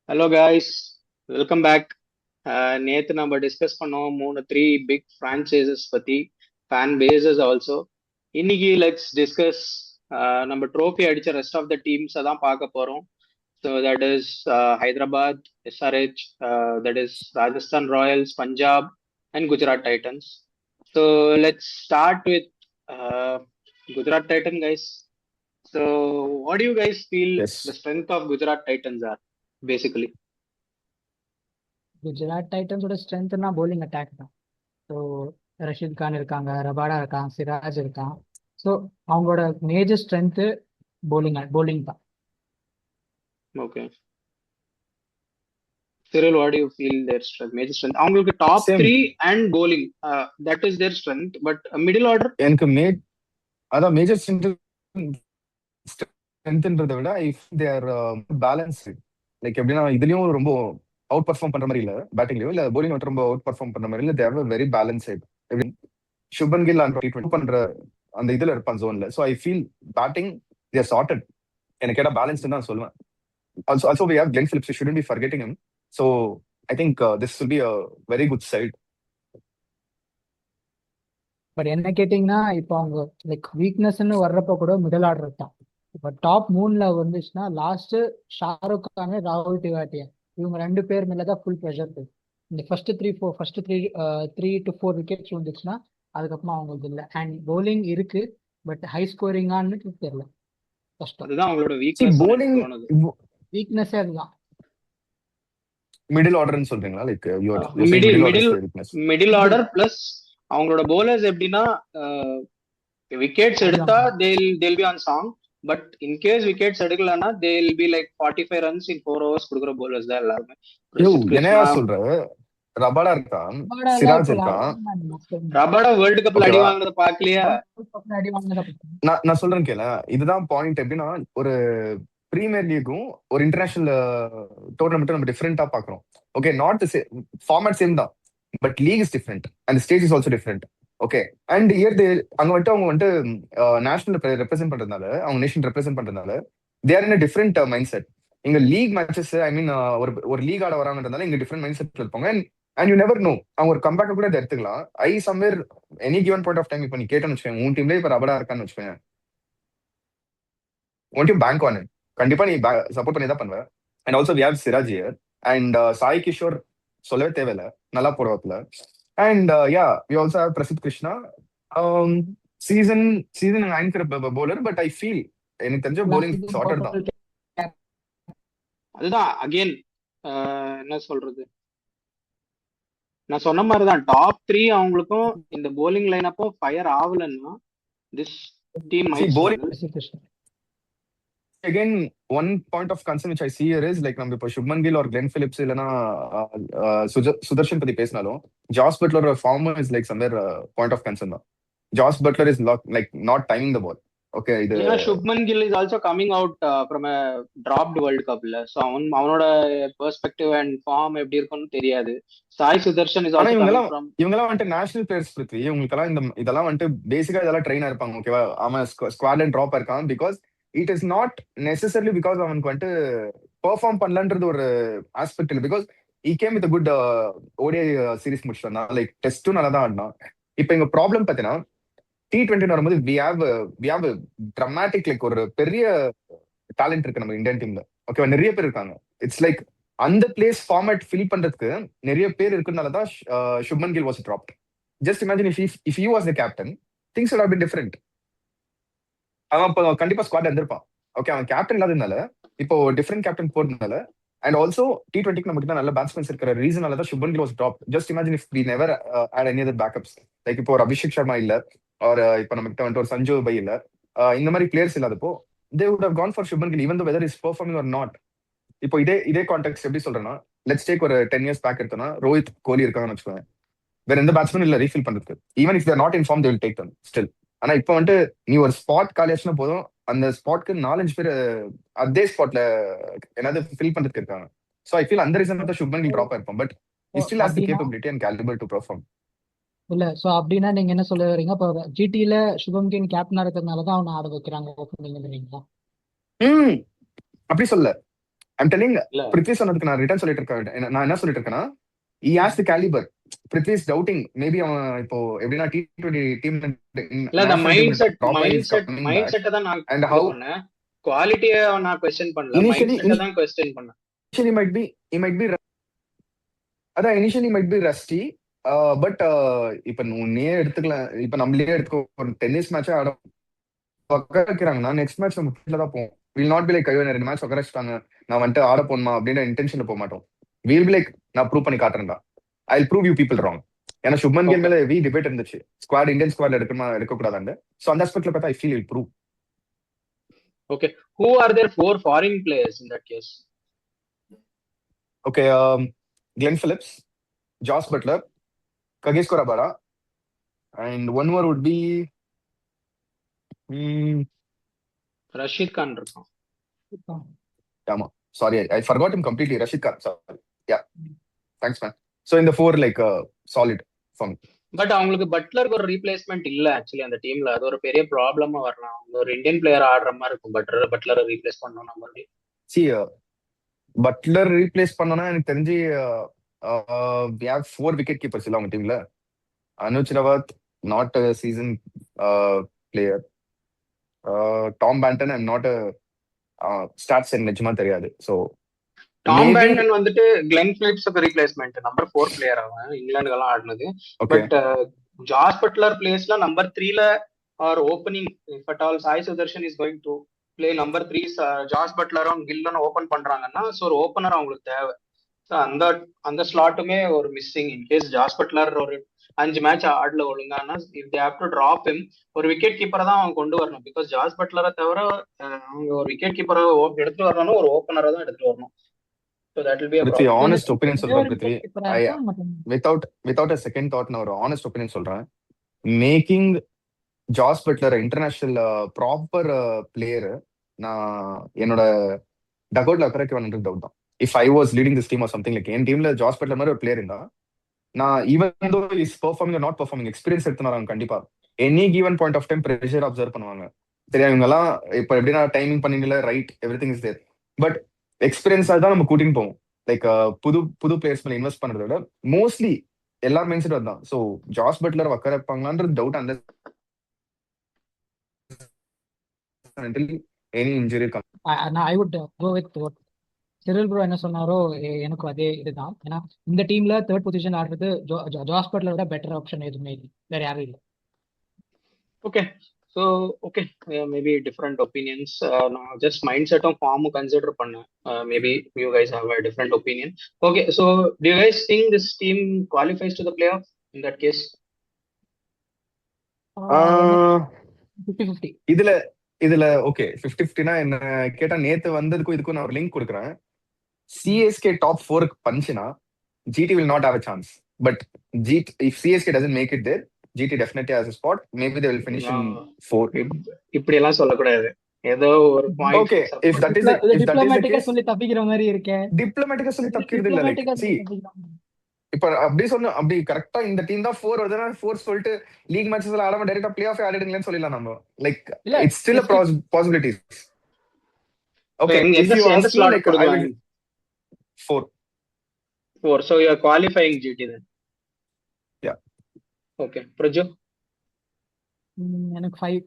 Hello guys, welcome back. நேற்று நம்ம discuss பண்ணோம் த்ரீ பிக் ஃப்ரான்ச்சைசஸ் பற்றி, ஃபேன் பேசஸ் ஆல்சோ. இன்னைக்கு லெட்ஸ் டிஸ்கஸ் நம்ம ட்ரோஃபி அடித்த ரெஸ்ட் ஆஃப் த டீம்ஸை தான் பார்க்க போகிறோம். So that is Hyderabad, SRH, that is Rajasthan Royals, Punjab and Gujarat Titans. So let's start with Gujarat Titan guys. So what do you guys feel the s strength of Gujarat Titans are basically? குஜராத் டைட்டன்ஸோட ஸ்ட்ரென்த்னா bowling attack தான். So Rashid Khan இருக்காங்க, Rabada இருக்கான், சிராஜ் இருக்கான். So அவங்களோட major strength bowling தான். Okay, Cyril, what do you feel their strength, major strength? அவங்களுக்கு top same 3 and bowling, that is their strength. But middle order எனக்கு அதான் மேஜர் ஸ்ட்ரென்த்ன்றதை விட இஃப் தேர் பேலன்ஸ்டு, லைக் எப்படின்னா இதுலயும் ரொம்ப அவுட் பர்ஃபார்ம் பண்ற மாதிரி இல்ல, பேட்டிங்லயோ இல்ல bowling மட்டும் ரொம்ப அவுட் பர்ஃபார்ம் பண்ற மாதிரி இல்ல. They've very balance side. Shubman Gill அந்த T20 பண்ற அந்த இதுல இருப்பான் ஜோன்ல. So I feel batting they're sorted. எனக்கு கேட்டா பேலன்ஸ்டு தான் சொல்லுவேன். Also we have Glenn Phillips, we shouldn't be forgetting him. So I think this will be a very good side. But என்ன கேட்டிங்கன்னா இப்போ அவங்க லைக் வீக்னஸ்ன்னு வர்றப்ப கூட மிடில் ஆர்டர் தான். இப்போ டாப் 3ல வந்துச்சுன்னா லாஸ்ட் ஷாருக் கான், ராகுல் திவாட்டியா, இவங்க 2 பேர் மேல தான் ஃபுல் ப்ரெஷர் இருக்கு. இந்த first three to four wickets வந்துச்சுன்னா அதுக்கப்புறமா அவங்களுக்கு இல்லை. அண்ட் bowling இருக்கு, பட் ஹை ஸ்கோரிங்கான்னு தெரியல, கஷ்டம். அதுதான் அவங்களோட See, வீக்னஸ் bowling தோணுது. வீக்னஸே அதுதான். மிடில் ஆர்டர்னு சொல்றீங்களா? Like you're saying middle middle order is middle the weakness. Middle order plus அவங்களோட bowlers எப்படின்னா, விக்கெட்ஸ் எடுத்தா அதுதான் they'll be on song. But in case wickets எடுக்கலன்னா they'll be like 45 runs in 4 overs கொடுக்குற bowlers தான் எல்லாருமே. யோ பிரசித் என்னையா கிருஷ்ணா, சொல்ற? ரபாடா இருக்கான், ரபாடாலாம் சிராஜ் இப்போ இருக்கான். ரபாடா வேர்ல்டு கப்ல அடி ஓகேவா? வாங்குறத பாக்கலையா? அடி வாங்கினதை பத்தி. நான் சொல்றேன் கேள. இதுதான் பாயிண்ட். எப்படின்னா ஒரு பிரீமியர் லீக்கும் ஒரு இன்டர்நேஷனல் டோர்னமெண்ட்டும் நம்ம டிஃப்ரெண்டா பாக்குறோம். ஓகே, நாட் ஃபார்மேட் சேம் தான், but league is different and stage is also different. Okay, and year அவங்க வந்துட்டு நேஷனல் ரெப்ரசென்ட் பண்றதுனால, அவங்க நேஷன் ரெப்ரசென்ட் பண்றதுனால they're in different mindset. இங்க லீக் மேட்சஸ், ஐ மீன் ஒரு லீக் ஆட வராங்கன்றதுனால இங்க டிஃப்ரெண்ட் மைண்ட் செட்ல இருப்பாங்க. அண்ட் யூ நெவர் நோ, அவங்க ஒரு கம்பேக் கூட இதை எடுத்துக்கலாம். I somewhere any given point of time இப்போ நீ கேட்டோன்னு வச்சுக்கோங்க, உன் டீம்ல இப்ப ரபடா இருக்கான்னு வச்சுக்கோங்க, உன் டீம் பேங்க் ஆன் கண்டிப்பா நீ சப்போர்ட் பண்ணி தான் பண்ணுவேன். And also we have Siraj here and Sai Kishore சொல்லவே தேவையில்ல, நல்லா போடுவாப்ல. And yeah we also have Prasidh Krishna, season season 9 bowler. But I feel எனக்கு தெரிஞ்ச bowling சார்ட்டர் தான். அதுதான் அகைன் என்ன சொல்றது, நான் சொன்ன மாதிரி தான் டாப் 3 அவங்களுக்கும் இந்த bowling லைனப்பும் ஃபயர் ஆகலன்னா this team See, might bowling struggle. again, one point of concern which I see here is like நம்ம இப்போ Shubman Gill or Glenn Phillips இல்லனா சுதர்ஷன் பத்தி பேசினாலும், ஜாஸ் பட்லரோட form is like somewhere point of concern தான். Jos Buttler is like not timing the ball. Okay, இது ஏன்னா Shubman Gill is also coming out from a dropped world கப்ல. ஸோ அவனோட பெர்ஸ்பெக்டிவ் அண்ட் ஃபார்ம் எப்படி இருக்கும்னு தெரியாது. சாய் சுதர்ஷன் இஸ் ஆனா ஆல்சோ கமிங் ஃப்ரம் இவங்கெல்லாம் வந்துட்டு நேஷனல் பிளேயர்ஸ் பிருத்வி. இவங்களுக்கெல்லாம் இதெல்லாம் வந்துட்டு பேசிக்கா இதெல்லாம் ட்ரெயினா இருப்பாங்க. ஓகேவா? அவன் ஸ்குவாட்ல டிராப் இருக்கான் because it is not necessarily because அவனுக்கு வந்துட்டு பெர்ஃபார்ம் பண்ணலன்றது ஒரு ஆஸ்பெக்ட் இல்லை. Because he came with good ODI series முடிச்சுட்டு வந்தான், லைக் டெஸ்ட்டும் நல்லா தான் ஆடினான். இப்போ எங்க ப்ராப்ளம் பார்த்தீங்கன்னா T20 வரும்போது வி ஹாவ் ட்ரமாட்டிக், லைக் ஒரு பெரிய டேலண்ட் இருக்கு நம்ம இந்தியன் டீம்ல. ஓகேவா? நிறைய பேர் இருக்காங்க. இட்ஸ் லைக் அந்த பிளேஸ் ஃபார்மேட் ஃபில் பண்றதுக்கு நிறைய பேர் இருக்குனாலதான் Shubman Gill was dropped. Just imagine if you was the captain, things would have been different. அவன் இப்போ கண்டிப்பா ஸ்குவாட் இருந்திருப்பான். ஓகே, அவன் கேப்டன் இல்லாததுனால இப்போ டிஃபரெண்ட் கேப்டன் போறதுனால அண்ட் ஆல்சோ T20 நம்ம கிட்ட நல்ல பேட்ஸ்மேன்ஸ் இருக்கிற ரீசனால தான் Shubman Gill was dropped. Just imagine if we never had any other backups, like இப்போ ஒரு அபிஷேக் சர்மா இல்ல, ஒரு இப்போ நம்ம கிட்ட வந்துட்டு ஒரு சஞ்சு பை இல்ல, இந்த மாதிரி பிளேயர்ஸ் இல்லாதப்போ they would have gone for Shubman Gill even though whether is performing or not. இப்போ இதே கான்டெக்ட் எப்படி சொல்றேன்னா, லெட்ஸ் டேக் ஒரு 10 years பேக் எடுத்தோம்னா ரோஹித் கோலி இருக்காங்கன்னு வச்சுக்கோங்க, வேற எந்த பேட்ஸ்மேன் இல்ல ரீஃபில் பண்றதுக்கு. Even if they're not in form they will take them still. ஆனா இப்போ வந்துட்டு நீ ஒரு ஸ்பாட் காலியாச்சுன்னா போதும், அந்த ஸ்பாட்க்கு 4-5 பேர் அதே ஸ்பாட்ல என்னது ஃபில் பண்றதுக்கு இருக்காங்க. ஸோ ஐ ஃபீல் அந்த ரீசன் தான் சுப்மன் கில் ட்ராப் ஆயிருப்பான். But he still has the அப்படின்னா capability and caliber to perform. இல்ல, சோ அப்படின்னா நீங்க என்ன சொல்ல வரீங்க? இப்போ ஜிடில சுபம் கில் கேப்டனா இருக்கிறதுனால தான் அவனை ஆட வைக்கிறாங்க ஓப்பனிங்கிறீங்களா? ம் அப்படி சொல்ல, ஐம் டெல்லிங் இல்ல பிருத்வி சொன்னதுக்கு நான் ரிட்டர்ன் சொல்லிட்டு இருக்கேன். நான் என்ன சொல்லிட்டு இருக்கேன்னா, he has the caliber. Prithvi is doubting. Maybe அவன் இப்போ எப்படின்னா T20 டீம் இல்ல அந்த நேஷனல் டீம் ட்ராப் ஆகி mind is set coming mind back. செட்டை தான் நான் அண்ட் இது ஹவு பண்ணேன். குவாலிட்டியை நான் கொஸ்டின் பண்ணல, மைண்ட் initially செட்டை தான் கொஸ்டின் பண்ணேன். initially might be அதான் initially might be rusty. But இப்ப நீயே எடுத்துக்கலாம். இப்ப நம்மளே எடுத்துக்கோ, ஒரு டென்னிஸ் மேட்சா ஆட உட்கார வைக்கிறாங்கன்னா நெக்ஸ்ட் மேட்ச் நம்ம ஃபீல்ட்ல தான் போவோம். வில் நாட் பி லைக் ஐயோ 2 மேட்ச் உட்கார வச்சுட்டாங்க, நான் வந்துட்டு ஆட போகணுமா அப்படின்ற இன்டென்ஷன்ல போக மாட்டோம். வில் பி லைக் நான் ப்ரூவ் பண்ணி காட்டுறேன்டா, I will prove you people wrong. ஏன்னா சுப்மன் கேம் ஓகே மேல ஹெவி டிபேட் இருந்துச்சு, ஸ்குவாட் இந்தியன் ஸ்குவாட் எடுக்கணுமா எடுக்கக்கூடாதாண்டு. ஸோ அந்த ஆஸ்பெக்ட்ல பார்த்தா I feel will prove. Okay who are there 4 foreign players in that case? Okay, Glenn Phillips, Josh Butler, Kagiso Rabada, and one more would be Rashid Khan இருக்கான். Yama. Sorry, I forgot him completely. Rashid Khan. Sorry. Yeah. Thanks, man. So in the 4, like solid for me. But அவங்களுக்கு பட்லருக்கு ஒரு replacement இல்ல actually அந்த டீம்ல. அது ஒரு பெரிய ப்ராப்ளமா வரலாம். அவங்க ஒரு இந்தியன் பிளேயர் ஆடுற மாதிரி இருக்கும். பட்லரை ரீப்ளேஸ் பண்ணணும் நம்ம. See, பட்லர் ரீப்ளேஸ் பண்ணோம்னா எனக்கு தெரிஞ்சு we have 4 wicket keepers இல்ல அவங்க டீம்ல. Anuj Rawat not a seasoned player. Tom Banton I'm not a stats எனக்கு நிஜமா தெரியாது. ஸோ டாம் பேண்டன் வந்துட்டு கிளென் பிலிப்ஸுக்கு ரீப்ளேஸ்மெண்ட், நம்பர் 4 பிளேயர் அவன் இங்கிலாந்துக்கெல்லாம் ஆடினது. பட் ஜாஸ் பட்லர் பிளேஸ்ல நம்பர் 3ல or opening if at all Sai Sudharsan is going to play number 3, Jos பட்லரும் கில்லனும் ஓப்பன் பண்றாங்கன்னா ஸோ ஒரு ஓப்பனர் அவங்களுக்கு தேவை. ஸோ அந்த ஸ்லாட்டுமே ஒரு மிஸ்ஸிங். இன்கேஸ் ஜாஸ் பட்லர் ஒரு 5 மேட்ச் ஆடல ஒழுங்கானா if they have to drop him, ஒரு விக்கெட் கீப்பரை தான் அவங்க கொண்டு வரணும். பிகாஸ் ஜாஸ் பட்லரை தவிர அவங்க ஒரு விக்கெட் கீப்பரை எடுத்துட்டு வரணும், ஒரு ஓப்பனரை தான் எடுத்துட்டு வரணும். So that will be a Prithvi, problem. honest opinion சொல்றேன் Prithvi. without a second thought நான் ஒரு honest opinion சொல்றேன். Making Jos Buttler international proper player நான் என்னோட டகவுட்ல உட்காரக்கு வேணுன்றது டவுட் தான். If I was leading this team or something like என் டீம்ல ஜாஸ் பட்லர் மாதிரி ஒரு பிளேயர் இருந்தா நான் even though is performing or not performing experience எடுத்து வராங்க கண்டிப்பா. Any given point of time pressure observe பண்ணுவாங்க. சரியா, இவங்க எல்லாம் இப்ப எப்படின்னா டைமிங் பண்ணிடல, right, everything is there. But எக்ஸ்பீரியன்ஸா தான் நம்ம கூட்டின்னு போவோம். லைக் புது பிளேயர்ஸ் மேல இன்வெஸ்ட் பண்றதை விட மோஸ்ட்லி எல்லா மைண்ட் செட் தான். ஸோ ஜாஸ் பட்லர் உட்கார வைப்பாங்களான்றது டவுட். அந்த any injury I would go with Cyril bro என்ன சொன்னாரோ எனக்கு அதே இதுதான். ஏன்னா இந்த டீம்ல 3rd பொசிஷன் ஆடுறது ஜாஸ் பட்லரை விட பெட்டர் ஆப்ஷன் எதுவுமே இல்லை, வேற யாரும் இல்லை. Okay so okay maybe different opinions. நான் ஜஸ்ட் மைண்ட் செட்டும் ஃபார்மும் கன்சிடர் பண்ணேன். Maybe you guys have a different opinion. Okay so do you guys think this team qualifies to the play off in that case? 50-50. இதுல okay 50-50னா என்ன கேட்டா, நேத்து வந்ததுக்கும் இதுக்கும் நான் ஒரு லிங்க் கொடுக்குறேன். சிஎஸ்கே டாப் 4க்கு பஞ்சுனா GT will not have a chance. But if CSK doesn't make it there, GT definitely has a spot. Maybe they will finish in 4. இப்படி எல்லாம் சொல்லக்கூடாது. ஏதோ ஒரு point. Okay, if that is the case, சொல்லி தப்பிக்கிற மாதிரி இருக்கே. டிப்ளமேட்டிக்கா சொல்லி தப்பிக்கிறது இல்ல. லைக் see, இப்ப அப்படி கரெக்டா இந்த டீம் தான் 4 வருதுன்னா 4 சொல்லிட்டு லீக் மேட்சஸ்ல ஆடாம டைரக்டா பிளே ஆஃப் ஆடிடுங்களேன்னு சொல்லலாம் நம்ம. Like it's still a possibility. Okay, if you ask me, like I will 4. So you are qualifying GT then? Yeah. Okay, Praju? எனக்கு 5.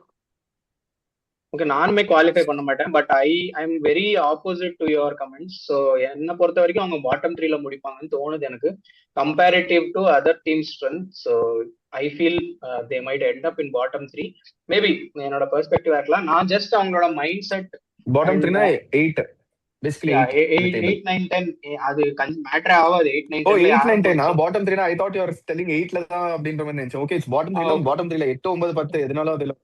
ஓகே, நானுமே குவாலிஃபை பண்ண மாட்டேன். But I am very opposite to your comments. So என்னை பொறுத்த வரைக்கும் அவங்க bottom 3ல முடிப்பாங்கன்னு தோணுது எனக்கு, comparative to other team strength. So I feel they might end up in bottom 3. Maybe என்னோட பெர்ஸ்பெக்டிவ் இருக்கலாம். நான் ஜஸ்ட் அவங்களோட மைண்ட் செட் பாட்டம் 3னா 8 basically 8 9 10 அது மேட்டர் ஆகாது. 8 9 10 8 9 10 பாட்டம் 3னா I thought you are telling 8ல தான் அப்படின்ற மாதிரி நினைச்சேன். ஓகே, இட்ஸ் பாட்டம் 3ல 8 9 10 எதனால அதுல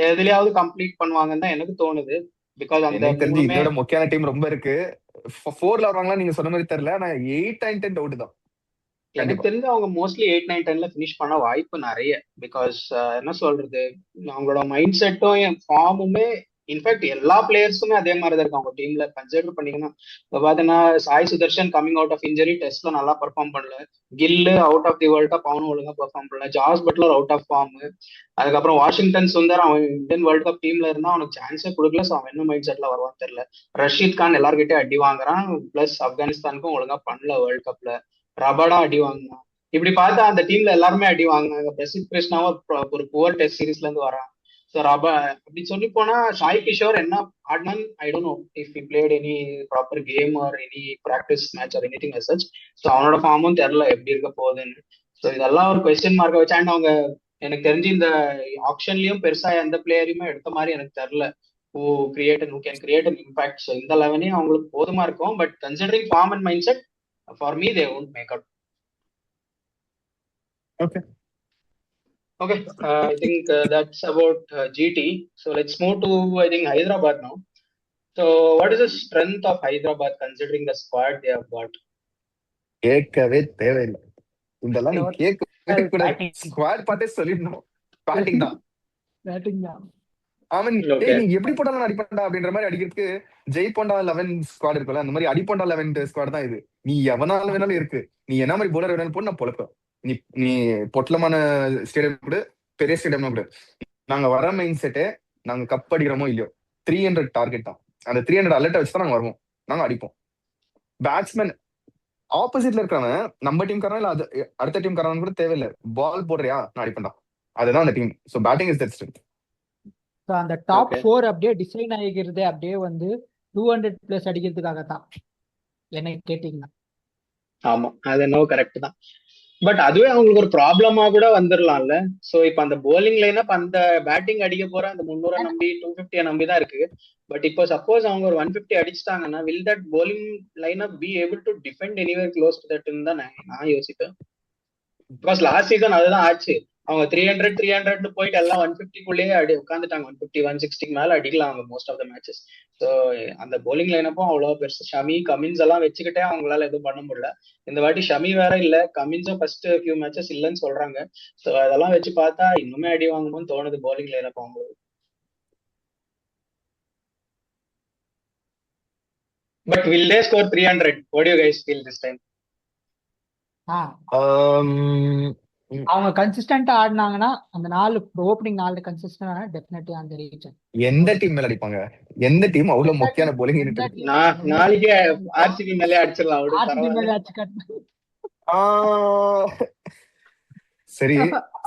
எதுலயாவது கம்ப்ளீட் பண்ணுவாங்கன்னு தான் எனக்கு தோணுது. பிகாஸ் அந்த தெரிஞ்சு இதோட முக்கியமான டீம் ரொம்ப இருக்கு. 4ல வருவாங்களா நீங்க சொன்ன மாதிரி தெரியல. ஆனா 8 9 10 டவுட் தான். எனக்கு தெரிஞ்சு அவங்க மோஸ்ட்லி 8 9 10ல ஃபினிஷ் பண்ண வாய்ப்பு நிறைய. பிகாஸ் என்ன சொல்றது, அவங்களோட மைண்ட் செட்டும் என் ஃபார்முமே இன்ஃபேக்ட் எல்லா பிளேயர்ஸுமே அதே மாதிரி தான் இருக்கும் அவங்க டீம்ல கன்சிடர் பண்ணீங்கன்னா. இப்போ பார்த்தீங்கன்னா Sai Sudharsan coming out of injury டெஸ்ட்ல நல்லா பெர்ஃபார்ம் பண்ணல. Gill out of the world cup அவனும் ஒழுங்கா பெர்ஃபார்ம் பண்ணல. Jos Buttler out of form. அதுக்கப்புறம் வாஷிங்டன் சுந்தர் அவன் இந்தியன் வேர்ல்ட் கப் டீம்ல இருந்தா அவனுக்கு சான்ஸே கொடுக்கல. ஸோ அவன் என்ன மைண்ட் செட்ல வருவான்னு தெரியல. ரஷீத் கான் எல்லார்கிட்டயும் அடி வாங்குறான். பிளஸ் ஆப்கானிஸ்தானுக்கும் ஒழுங்கா பண்ணல வேர்ல்ட் கப்ல. ரபாடா அடி வாங்கினான். இப்படி பார்த்தா அந்த டீம்ல எல்லாருமே அடி வாங்கினாங்க. பிரசித் கிருஷ்ணாவும் ஒரு புவர் டெஸ்ட் சீரீஸ்ல இருந்து வரான். ஸோ அப்படி சொல்லி போனா சாய் கிஷோர் என்ன ஆடினான் I don't know if he played any proper game or any practice match or anything as such. So அவனோட ஃபார்மும் தெரியல எப்படி இருக்க போகுதுன்னு. ஸோ இதெல்லாம் ஒரு கொஸ்டின் மார்க்கை வச்சு. அண்ட் அவங்க எனக்கு தெரிஞ்சு இந்த ஆப்ஷன்லயும் பெருசா எந்த பிளேயரையுமே எடுத்த மாதிரி எனக்கு தெரியல. Who can create an impact. So இந்த லெவனையும் அவங்களுக்கு போதுமா இருக்கும். But considering form and mind set for me they won't make out. Okay. Okay, I think that's about GT. So let's move to, I think, Hyderabad now. So what is the strength of Hyderabad considering the squad they have got? கேட்கவே தேவையில்லை. இதெல்லாம் நீ கேட்கவே கூடாது. Batting squad பார்த்தே சொல்லிடணும். Batting தான். Batting தான். அவன் Okay. நீ எப்படி போட்டாலும் அடிப்பண்டா அப்படின்ற மாதிரி அடிக்கிறதுக்கு ஜெய்போண்டா 11 ஸ்குவாட் இருக்குல்ல, அந்த மாதிரி அடிப்போண்டா 11 ஸ்குவாட் தான் இது. நீ எவனால வேணாலும் இருக்கு. நீ என்ன மாதிரி போலர் வேணாலும் போட்டு நான் பொழப்பேன். நீ நீ பொட்டலமான ஸ்டேடியம் கூட பெரிய ஸ்டேடியம் கூட நாங்க வர மைண்ட் செட்டே நாங்க கப் அடிக்கிறோமோ இல்லையோ 300 டார்கெட் தான். அந்த 300 அலர்ட்டை வச்சு தான் நாங்க வருவோம். நாங்க அடிப்போம். பேட்ஸ்மேன் ஆப்போசிட்ல இருக்கிறவன் நம்ம டீம் காரன் இல்ல அது அடுத்த டீம் காரன் கூட தேவையில்லை. பால் போடுறியா நான் அடிப்பேன்டா. அதுதான் அந்த team. So batting is that strength. So அந்த டாப் Okay. 4 அப்படியே டிசைன் ஆகிக்கிறதே அப்படியே வந்து 200+ அடிக்கிறதுக்காக தான் என்ன கேட்டீங்கன்னா. ஆமா, அது என்னவோ கரெக்ட் தான். பட் அதுவே அவங்களுக்கு ஒரு ப்ராப்ளமா கூட வந்துடலாம்ல. சோ இப்ப அந்த போலிங் லைனப் அந்த பேட்டிங் அடிக்க போற அந்த 300 நம்பி 250 நம்பி தான் இருக்கு. பட் இப்போ சப்போஸ் அவங்க ஒரு 150 அடிச்சிட்டாங்கன்னா will that bowling lineup be able to defend anywhere close to தட்னு தான் நான் யோசிப்பேன். பிகாஸ் லாஸ்ட் சீசன் அதுதான் ஆச்சு. அவங்க 300 போயிட்டு எல்லாம் 150க்குள்ளேயே உட்காந்துட்டாங்க. 150 160 மேல அடிக்கலாம் அவங்க most of the matches. So அந்த போலிங் லைனப்பும் அவ்வளோ பெருசு. ஷமி கமின்ஸ் எல்லாம் வச்சுக்கிட்டே அவங்களால எதுவும் பண்ண முடியல. இந்த வாட்டி ஷமி வேற இல்ல, கமின்ஸும் ஃபர்ஸ்ட் ஃபியூ மேட்சஸ் இல்லைன்னு சொல்றாங்க. ஸோ அதெல்லாம் வச்சு பார்த்தா இன்னுமே அடி வாங்கணும்னு தோணுது போலிங் லைனப் அவங்களுக்கு. But will they score 300? What do you guys feel this time? அவங்க கன்சிஸ்டன்டா ஆடினாங்கன்னா அந்த ஓப்பனிங் 4 கன்சிஸ்டன்டா டெஃபினெட்லி அந்த ரீச். எந்த டீம் மேல அடிப்பாங்க? எந்த டீம் அவ்வளவு முக்கியமான போலிங் யூனிட் இருக்கு? நாளைக்கே ஆர்சிபி மேலே அடிச்சிடலாம். அவரு ஆர்சிபி பரவாயில்ல. மேல அடிச்சு காட்டு. சரி,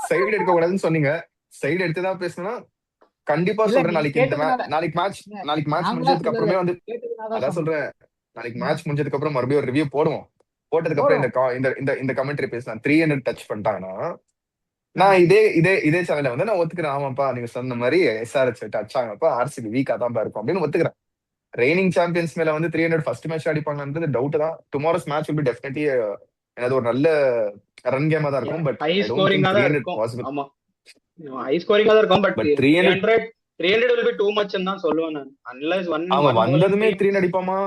சைடு எடுக்க கூடாதுன்னு சொன்னீங்க. சைடு எடுத்துதான் பேசணும்னா கண்டிப்பா இல்ல சொல்றேன். நீங்க நாளைக்கு கேட்டதுனால நாளைக்கு மேட்ச் நாங்களா முடிஞ்சதுக்கு சொல்லல, அப்புறமே வந்து கேட்டதுனால தான் அதான் சொன்னோம். சொல்றேன். நாளைக்கு மேட்ச் முடிஞ்சதுக்கு அப்புறம் மறுபடியும் ஒரு ரிவ்யூ போடுவோம். போட்டதுக்கு அப்புறம் இந்த கமெண்ட்ரி பேசலாம். 300 டச் பண்ணிட்டாங்கன்னா நான் இதே சேனல்ல வந்து நான் ஒத்துக்கிறேன். ஆமாப்பா நீங்க சொன்ன மாதிரி எஸ்ஆர்எச் அடிச்சாங்கப்பா, ஆர்சிபி வீக்கா தான் இருக்கும் அப்படின்னு ஒத்துக்கிறேன். ரெய்னிங் சாம்பியன்ஸ் மேல வந்து 300 ஃபர்ஸ்ட் மேட்ச் அடிப்பாங்கன்றது டவுட் தான். Tomorrow's match will be definitely ஒரு நல்ல ரன் கேமா தான் இருக்கும். பட் ஹை ஐ டோன்ட் ஸ்கோரிங்கா திங்க் தான் 300 இருக்கும். பாசிபிள். ஆமா, ஹை ஸ்கோரிங்கா தான் இருக்கும். But but 300 300 will be too much ன்னு தான் சொல்லுவேன் நான். அன்லஸ் அவன் one bowler வந்ததுமே team. 300 அடிப்பாமா?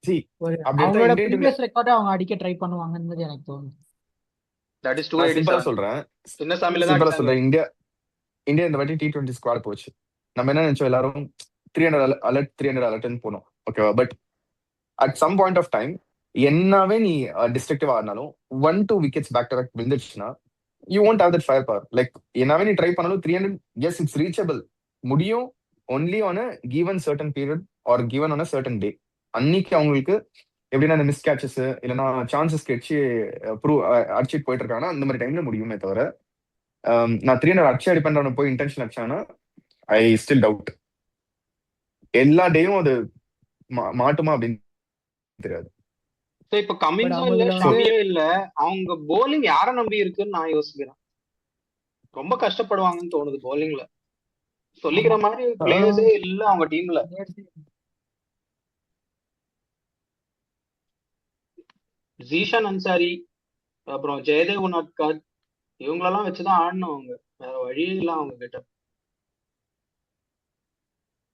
See, அப்படி எடுத்தா அவங்களோட இந்தியன் டீம்ல ப்ரீவியஸ் ரெக்கார்டை அவங்க அடிக்க ட்ரை பண்ணுவாங்கன்றது எனக்கு தோணுது. that is நான் சிம்பிளா 287. சொல்றேன். சின்னசாமில தான் சிம்பிளா அடிச்சாங்க. சொல்றேன். இந்தியா இந்த வாட்டி T20 ஸ்குவாட் போச்சு. நம்ம என்ன நினைச்சோம் எல்லாரும் 300 அலர்ட்னு போனோம். ஓகேவா? But at some point of time என்னவே நீ டிஸ்ட்ரக்டிவ் ஆனாலும் 1-2 விக்கெட்ஸ் பேக் டு பேக் விழுந்துச்சுன்னா you won't have that fire power. Like என்னவே நீ ட்ரை பண்ணாலும் 300 yes it's reachable முடியும். only on a given certain period or given on a certain day. அன்னைக்கு அவங்களுக்கு எப்படின்னா அந்த மிஸ் கேட்சஸ் இல்லைன்னா சான்சஸ் கிடைச்சு அடிச்சுட்டு போயிட்டு இருக்காங்கன்னா அந்த மாதிரி டைம்ல முடியுமே தவிர நான் 300 அடிச்சு அடிப்பேன் போய் இன்டென்ஷன் அடிச்சாங்கன்னா ஐ ஸ்டில் டவுட். எல்லா டேயும் அது மாட்டுமா அப்படின்னு தெரியாது. So இப்ப கமின்ஸும் But இல்ல, அவங்கள வந்து ஷமியும் இல்ல. அவங்க போலிங் யார நம்பி இருக்குன்னு நான் யோசிக்கிறேன். ரொம்ப கஷ்டப்படுவாங்கன்னு தோணுது போலிங்ல. சொல்லிக்கிற ஆமா மாதிரி பிளேயர்ஸே இல்ல அவங்க டீம்ல. ஜீஷான் அன்சாரி, அப்புறம் ஜெயதேவ் உனாட்கர், இவங்களெல்லாம் வச்சுதான் ஆடணும் அவங்க. வேற வழியே இல்ல அவங்க கிட்ட.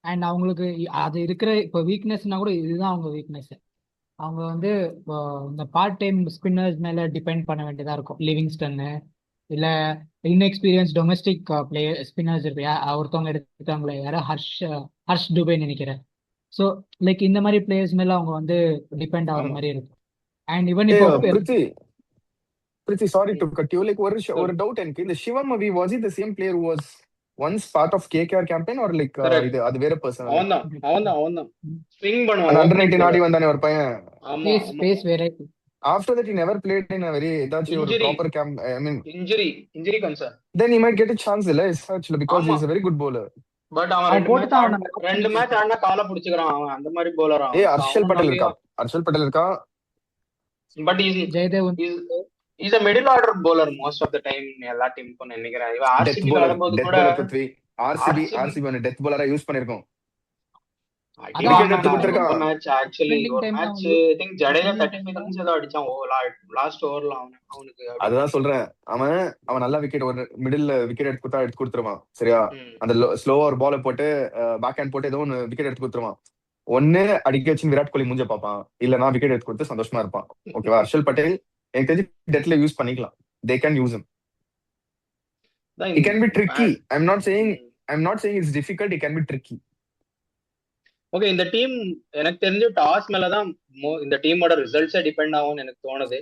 அண்ட் அவங்களுக்கு அது இருக்கிற இப்போ வீக்னஸ்னா கூட இதுதான் அவங்க வீக்னஸ். அவங்க வந்து இப்போ இந்த பார்ட் டைம் ஸ்பின்னர்ஸ் மேல டிபெண்ட் பண்ண வேண்டியதா இருக்கும். லிவிங்ஸ்டன்னு இல்ல இன்எக்ஸ்பீரியன்ஸ் டொமஸ்டிக் பிளேயர் ஸ்பின்னர்ஸ் இருக்கு, ஒருத்தவங்க எடுத்துட்டாங்களே யாரா ஹர்ஷ் துபே நினைக்கிறேன். ஸோ லைக் இந்த மாதிரி பிளேயர்ஸ் மேல அவங்க வந்து டிபெண்ட் ஆகுற ஆமா. மாதிரி இருக்கும். அண்ட் ஈவன் ஏ இப்போ Preethi sorry to um. Cut you. Like ஒரு டவுட் எனக்கு. இந்த Shivam Avi was it the same player who was once part of KKR campaign or like Correct. இது அது வேற பர்சன்? லைக் அவன்தான் ஸ்விங் பண்ணுவான் அந்த அண்டர் ஓப்பனிங் 19 ஆடி போல. வந்தானே ஒரு பையன். ஆமா ஆமா. ஸ்பேஸ் வேற. After that, he never played in a very ஏதாச்சும் ஒரு injury proper camp. I mean, injury concern. then he might get a chance, இல்ல actually, because ஆமா he's a very good bowler. But அவன் அவன் போட்டு தான் அவனை ரெண்டு மேட்ச் ஆடினா காலை பிடிச்சுக்கிறான். அவன் அந்த மாதிரி bowler ஏ அவன். So ஹர்ஷல் அவனை பட்டேல் நம்பி இருக்கா? ஹர்ஷல் பட்டேல் இருக்கா? But Jaydev is a middle order bowler most of the time எல்லா டீமுக்கும் நினைக்கிறேன். இவன் டெத் ஆர்சிபி bowler, ஆடும்போது டெத் கூட bowler பிருத்வி. RCB ஆர்சிபி ஒன்னு டெத் bowler யூஸ் பண்ணிருக்கோம். அடி wicket வாங்கினான்டா எடுத்து ரொம்ப கொடுத்திருக்கான். மேட்ச். ஆக்சுவலி Defending ஒரு time ல மேட்ச் அவன் I think Jadeja defending 35 time ல ரன்ஸ் ஏதோ அடிச்சான் லாஸ்ட் ஓவர்ல அவனுக்கு அடி. அதுதான் சொல்றேன். அவன் நல்ல விக்கெட் ஒரு மிடில் விக்கெட் எடுத்து கொடுத்துருவான். சரியா? ம். அந்த ஸ்லோவா ஒரு பால போட்டு பேக் ஹேண்ட் போட்டு ஏதோ ஒன்னு விக்கெட் எடுத்து கொடுத்துருவான். ஒன்னு அடிக்க வச்சு விராட் கோலி மூஞ்ச பாப்பான், இல்லனா விக்கெட் எடுத்து கொடுத்து சந்தோஷமா இருப்பான். ஓகேவா? ஹர்ஷல் பட்டேல் எனக்கு தெரிஞ்சு டெத்ல யூஸ் பண்ணிக்கலாம். They can use him. தான் It can be tricky. bad. I'm not saying it's difficult. It can be tricky. Okay, இந்த டீம் எனக்கு தெரிஞ்சு டாஸ் மேலதான் இந்த டீமோட ரிசல்ட்ஸே டிபெண்ட் ஆகும்னு எனக்கு தோணுது.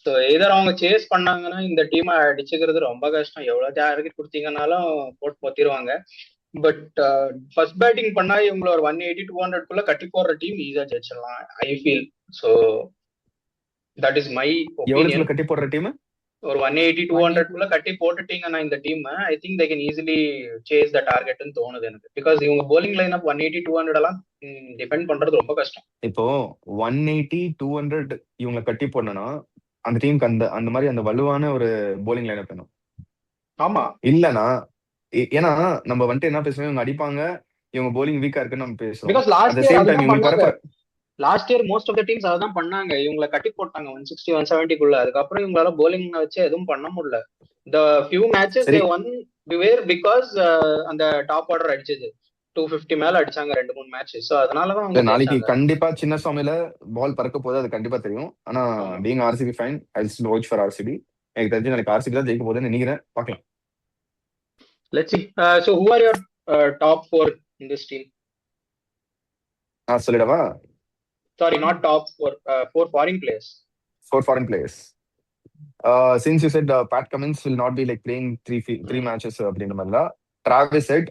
ஸோ எதர் அவங்க சேஸ் பண்ணாங்கன்னா இந்த டீமை அடிச்சுக்கிறது ரொம்ப கஷ்டம். எவ்வளவு டார்கெட் கொடுத்தீங்கன்னாலும் போட்டு பொத்திடுவாங்க. பட் ஃபர்ஸ்ட் பேட்டிங் பண்ணா இவங்கள ஒரு 180-200 குள்ள கட்டி போடுற டீம் ஈஸியா ஜெயிச்சிடலாம் I feel. So that is my opinion. எவ்வளவு கட்டி போடுற டீம்? ஒரு 180-200 குள்ள கட்டி போட்டுட்டீங்கன்னா இந்த team I think they can easily chase the டார்கெட்னு தோணுது எனக்கு. பிகாஸ் இவங்க போலிங் லைன் அப் 180-200 எல்லாம் டிபெண்ட் பண்றது ரொம்ப கஷ்டம். இப்போ 180-200 இவங்களை கட்டி போடணும்னா அந்த டீமுக்கு அந்த மாதிரி அந்த வலுவான ஒரு போலிங் லைன் வேணும். ஆமா, இல்லனா ஏன்னா நம்ம வந்துட்டு என்ன பேசுவோம், இவங்க அடிப்பாங்க, இவங்க போலிங் வீக்கா இருக்குன்னு நம்ம பேசுவோம். Because At the same time இவங்களுக்கு வரப்ப last year most of the teams அதான் பண்ணாங்க. இவங்களை கட்டி போட்டாங்க 160-170 குள்ள. அதுக்கப்புறம் இவங்களால போலிங் வச்சு எதுவும் பண்ண முடியல. The few matches they won where because அந்த டாப் ஆர்டர் அடிச்சது 250 மேல அடிச்சாங்க 2-3 மேட்ச். சோ அதனாலதான் அவங்க நாளைக்கு ஜெயிச்சாங்க. கண்டிப்பா சின்ன சுவாமியில பால் பறக்க போது, அது கண்டிப்பா தெரியும். ஆனா being RCB fine, I will still watch for RCB. எனக்கு தெரிஞ்சு நாளைக்கு ஆர்சிபி தான் ஜெயிக்க போகுதுன்னு நினைக்கிறேன். பார்க்கலாம். Let's see. So who are your top 4 in this team? சொல்லிடவா? Sorry, not top 4. 4 foreign players. 4 foreign players. Since you said Pat Cummins will not be like playing three matches அப்படின்ற மாதிரிலாம், Travis Head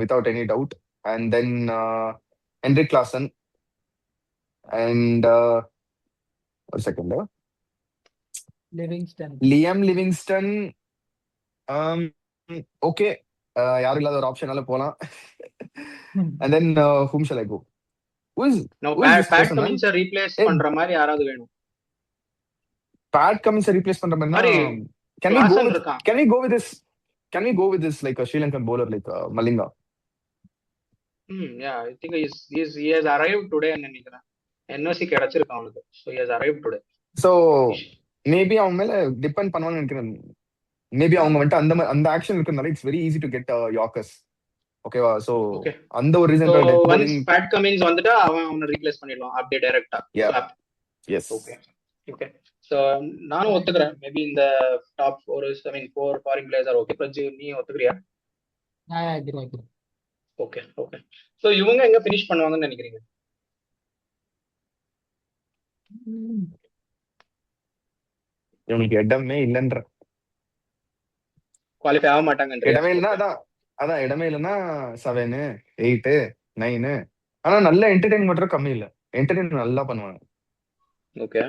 without any doubt, and then Henrik Klassen and ஒரு second Liam Livingston. Okay, யாரும் இல்லாத ஒரு ஆப்ஷனால போலாம். And then whom shall I go? No, Pat Cummins replace பண்ற மாதிரி யாராவது வேணும். Pat Cummins replace பண்ற மாதிரி can we go with this like a Sri Lankan bowler like Malinga? Yeah, I think he has arrived today ன்னு நினைக்கிறேன். NOC கிடைச்சிருக்கு அவனுக்கு. So he has arrived today. So maybe அவங்க மேல டிபெண்ட் பண்ணுவான்னு நினைக்கிறேன். மேபி அவங்க வந்துட்டு அந்த ஆக்ஷன் இருக்கிறதுனால it's very easy to get Yorkers. ஓகேவா? சோ அந்த ஒரு ரீசன் ஒன்ஸ் பேட் கமின்ஸ் வந்துட்டா அவனை ரீப்ளேஸ் பண்ணிடலாம் அப்படியே டைரக்டா. எஸ். ஓகே. சோ நானும் ஒத்துக்கிறேன். மேபி இந்த top 4 foreign players are okay. Praju, நீ ஒத்துக்கறியா? ஓகே. சோ இவங்க எங்க ஃபினிஷ் பண்ணுவாங்கன்னு நினைக்கிறீங்க? இவங்களுக்கு இடமே இல்லன்ற, குவாலிஃபை ஆக மாட்டாங்க. இடமே இல்லைன்னா இடமே இல்லைன்னா 7, 8, 9. ஆனா நல்ல என்டர்டெயின் மட்டும் கம்மி இல்ல, என்டர்டெயின் நல்லா பண்ணுவாங்க. ஓகே,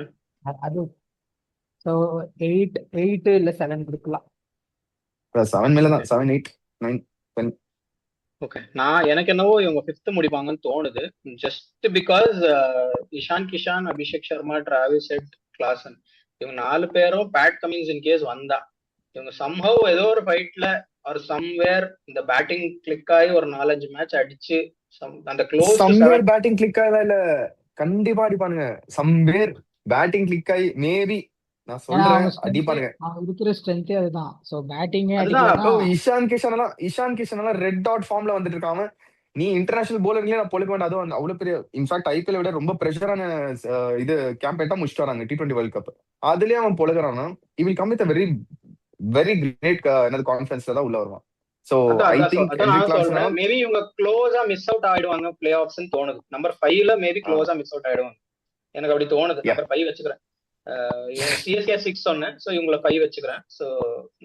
அது சோ 8 இல்ல 7 கொடுக்கலாம். 7 மேல தான், 7, 8, 9, 10. ஓகே. எனக்கு என்னவோ இவங்க 5th முடிப்பாங்கன்னு தோணுது. Just because Ishan Kishan, Abhishek Sharma, Travis Head, Klaasen இவங்க 4 பேரும் பேட் கமின்ஸ் இன் கேஸ் வந்தா இவங்க சம்ஹவ் ஏதோ ஒரு ஃபைட்ல ஆர் சம்வேர் இந்த பேட்டிங் கிளிக் ஆகி ஒரு 4-5 மேட்ச் அடிச்சு அந்த க்ளோஸ் சம்வேர் பேட்டிங் கிளிக் ஆகல இல்ல, கண்டிப்பா அடிப்பானுங்க. சம்வேர் பேட்டிங் கிளிக் ஆகி மேபி நான் சொல்றேன் அடிப்பானுங்க. இருக்கிற ஸ்ட்ரென்த்தே அதுதான். சோ பேட்டிங்கே அடிக்கலாம். இஷான் கிஷன் எல்லாம் ரெட் டாட் ஃபார்ம்ல வந்துட்டு இருக்காங்க. நீ இன்டர்நேஷனல் போலர்லயே நான் பொழுக்க வேண்டாம். அதுவும் அவ்வளவு பெரிய, இன்ஃபேக்ட் ஐபிஎல் விட ரொம்ப பிரஷரான இது கேம்பெயின் தான் முடிச்சுட்டு வராங்க T20 வேர்ல்ட் கப். அதுலயே அவன் பொழுகிறானா, இவன் come with very very great என்னது கான்ஃபிடன்ஸ்ல தான் உள்ள வருவான். ஸோ அதான் ஐ அதான் திங்க் அதான் என்ரிக் நான் சொல்றேன். லான்சன் மேபி இவங்க க்ளோஸா மிஸ் அவுட் ஆயிடுவாங்க பிளே ஆஃப்ஸ்னு தோணுது. நம்பர் 5ல மேபி க்ளோஸா மிஸ் அவுட் ஆயிடுவாங்க. எனக்கு அப்படி தோணுது. நம்பர் 5 வச்சுக்கிறேன். இவங்க சிஎஸ்கே 6 சொன்னேன். ஸோ இவங்களை 5 வச்சுக்கிறேன். So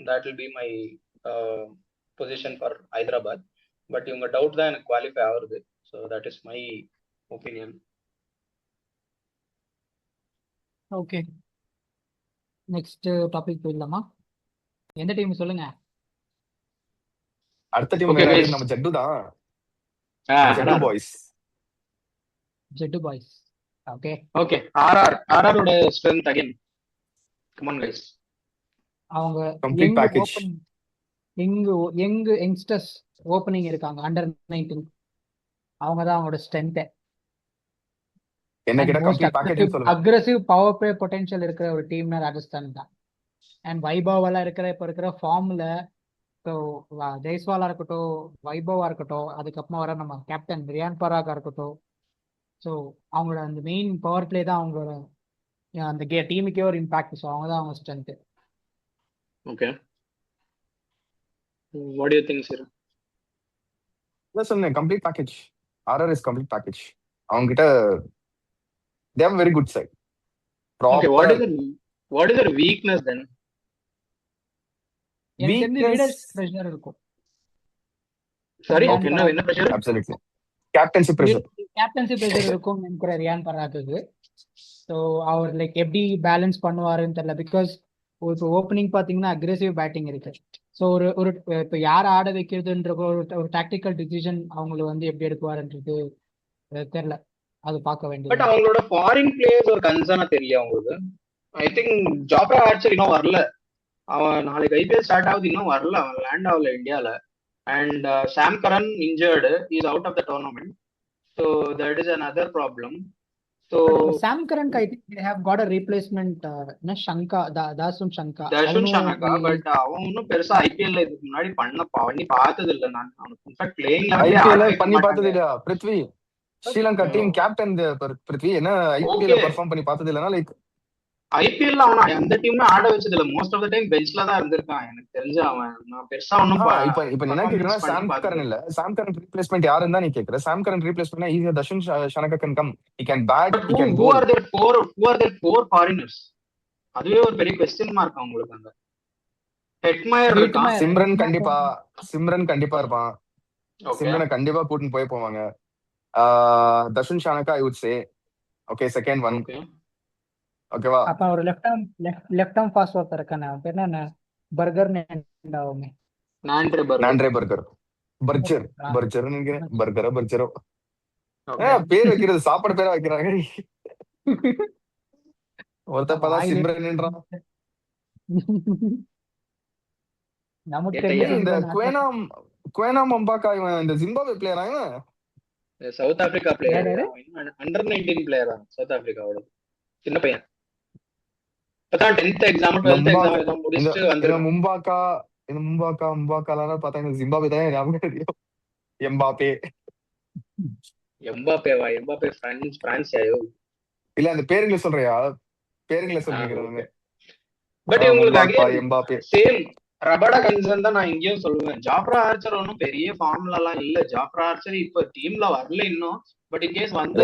that will be my position for Hyderabad. But இவங்க டவுட் தான் எனக்கு குவாலிஃபை ஆகுது. So that is my opinion. Okay, next topic போயிடலாமா? எந்த டீம் சொல்லுங்க. அடுத்த டீம் ஓகே கைஸ். நம்ம ஜட்டு தான், Jaddu boys. Jaddu boys. Okay okay, ஆர்ஆரோட strength again. Come on guys. அவங்க கம்ப்ளீட் பேக்கேஜ். யங்ஸ்டர்ஸ் ஓப்பனிங் இருக்காங்க அண்டர் 19. அவங்க தான் அவங்களோட ஸ்ட்ரென்த். என்ன கேட்டா கம்ப்ளீட் பேக்கேஜ் சொல்லுங்க. அக்ரெசிவ் பவர் பிளே பொட்டன்ஷியல் இருக்கிற ஒரு டீம்னா ராஜஸ்தான் தான். அண்ட் வைபவ் எல்லாம் இப்ப இருக்கிற ஃபார்ம்ல, ஸோ ஜெய்ஸ்வாலா இருக்கட்டும், வைபவா இருக்கட்டும், அதுக்கப்புறமா வர நம்ம கேப்டன் ரியான் பராகா இருக்கட்டும், ஸோ அவங்களோட அந்த மெயின் பவர் பிளே தான் அவங்களோட அந்த டீமுக்கே ஒரு இம்பாக்ட். ஸோ அவங்க தான் அவங்க strength. Okay, what do you think sir? அதான் சொன்னேன், complete package. RR is complete package. அவங்க கிட்ட they have a very good side. Okay, what is their weakness then? Leadership pressure இருக்கும். Sorry, என்ன பிரஷர்? Absolutely. கேப்டன்சி பிரஷர் இருக்கும் நினைக்கிற Ryan பராகுக்கு. So அவர் எப்படி balance பண்ணுவாருன்னு தெரியல. பிகாஸ் இப்போ ஓப்பனிங் பார்த்தீங்கன்னா அக்ரெசிவ் பேட்டிங் இருக்கு. ஸோ ஒரு இப்போ யார் ஆட வைக்கிறதுன்ற ஒரு டாக்டிக்கல் டிசிஷன் அவங்களுக்கு எப்படி எடுக்குவாருன்றது தெரியல. அது பார்க்க வேண்டியது. பட் அவங்களோட ஃபாரின் பிளேயர்ஸ் ஒரு கன்சர்னா தெரியல அவங்களுக்கு. ஐ திங்க் ஜாப்ரா ஆர்ச்சர் இன்னும் வரல. அவன் நாளைக்கு ஐபிஎல் ஸ்டார்ட் ஆகுது, இன்னும் வரல. அவன் லேண்ட் ஆகல இந்தியால. And Sam Curran injured, is out of the tournament. So that is another problem. So Sam Curran I think they have got a replacement. Shanaka, Dasun Shanaka. But அவன் ஒன்னும் பெருசா ஐபிஎல்ல இதுக்கு முன்னாடி பண்ணி பார்த்தது இல்ல. நான் அவனுக்கு இன்ஃபேக்ட் பிளேயிங் பண்ணி பார்த்தது இல்ல. பிருத்வி ஸ்ரீலங்கா டீம் கேப்டன் பிருத்வி என்ன ஐபிஎல்ல பெர்ஃபார்ம் பண்ணி பார்த்தது இல்லனா? லைக் ஐபிஎல்ல அவன அந்த டீம்ல ஆட வச்சது இல்ல. மோஸ்ட் ஆஃப் த டைம் பெஞ்ச்ல தான் இருந்திருக்கான். எனக்கு தெரிஞ்சு அவன் நான் பெருசா ஒண்ணும் இப்ப என்ன கேக்குறேன்னா, சாம் கரன் இல்ல, சாம் கரன் ரீப்ளேஸ்மென்ட் யாருன்னு தான் நீ கேக்குற. சாம் கரன் ரீப்ளேஸ்மென்ட்னா ஈஸியா Darshan Shanaka can come, he can bat, he can who are their four foreigners? அதுவே ஒரு பெரிய क्वेश्चन மார்க் அவங்களுக்கு. அந்த ஹெட்மயர் இருக்கான், சிம்ரன் கண்டிப்பா இருப்பான். சிம்ரனை கண்டிப்பா கூட்டிட்டு போவாங்க. Darshan Shanaka I would say okay, second one. ஓகேவா? அப்ப ஒரு லெஃப்ட் ஆர்ம் ஃபாஸ்ட் ஒருத்தர் இருக்கானே, அவன் பேர் என்ன? பர்கர் நேண்டாவுமே. நாண்ட்ரே பர்ஜர் நினைக்கிறேன். பர்ஜரோ பேர் வைக்கிறது சாப்பாடு பேரா வைக்கிறாங்க. ஒருத்தர் பதா சிம்ரன்ன்றான். நமக்கு இந்த குவேனா மம்பாக்கா இவன் இந்த ஜிம்பாப்வே பிளேயரா? இவன் சவுத் ஆப்பிரிக்கா பிளேயர், அண்டர் 19 பிளேயரா சவுத் ஆப்பிரிக்காவோட சின்ன பையன். இப்பதான் 10th எக்ஸாம் முடிச்சிட்டு வந்திருக்கான். மும்பாக்கால பார்த்தா எனக்கு ஜிம்பாப்வே தான் ஞாபகம் தெரியும். எம்பாப்பே பிரான்ஸ் ஆயோ இல்ல, அந்த பேருங்களை சொல்றியா? பேருங்களை சொல்றீங்க. பட் இவங்களுக்கு எம்பாப்பே சேம் ரபடா கன்சர்ன் தான் நான் இங்கேயும் சொல்லுவேன். ஜாஃப்ரா ஆர்ச்சர் ஒன்னும் பெரிய ஃபார்ம்ல எல்லாம் இல்ல. ஜாஃப்ரா ஆர்ச்சர் இப்ப டீம்ல வரல இன்னும். பட் இன் கேஸ் வந்து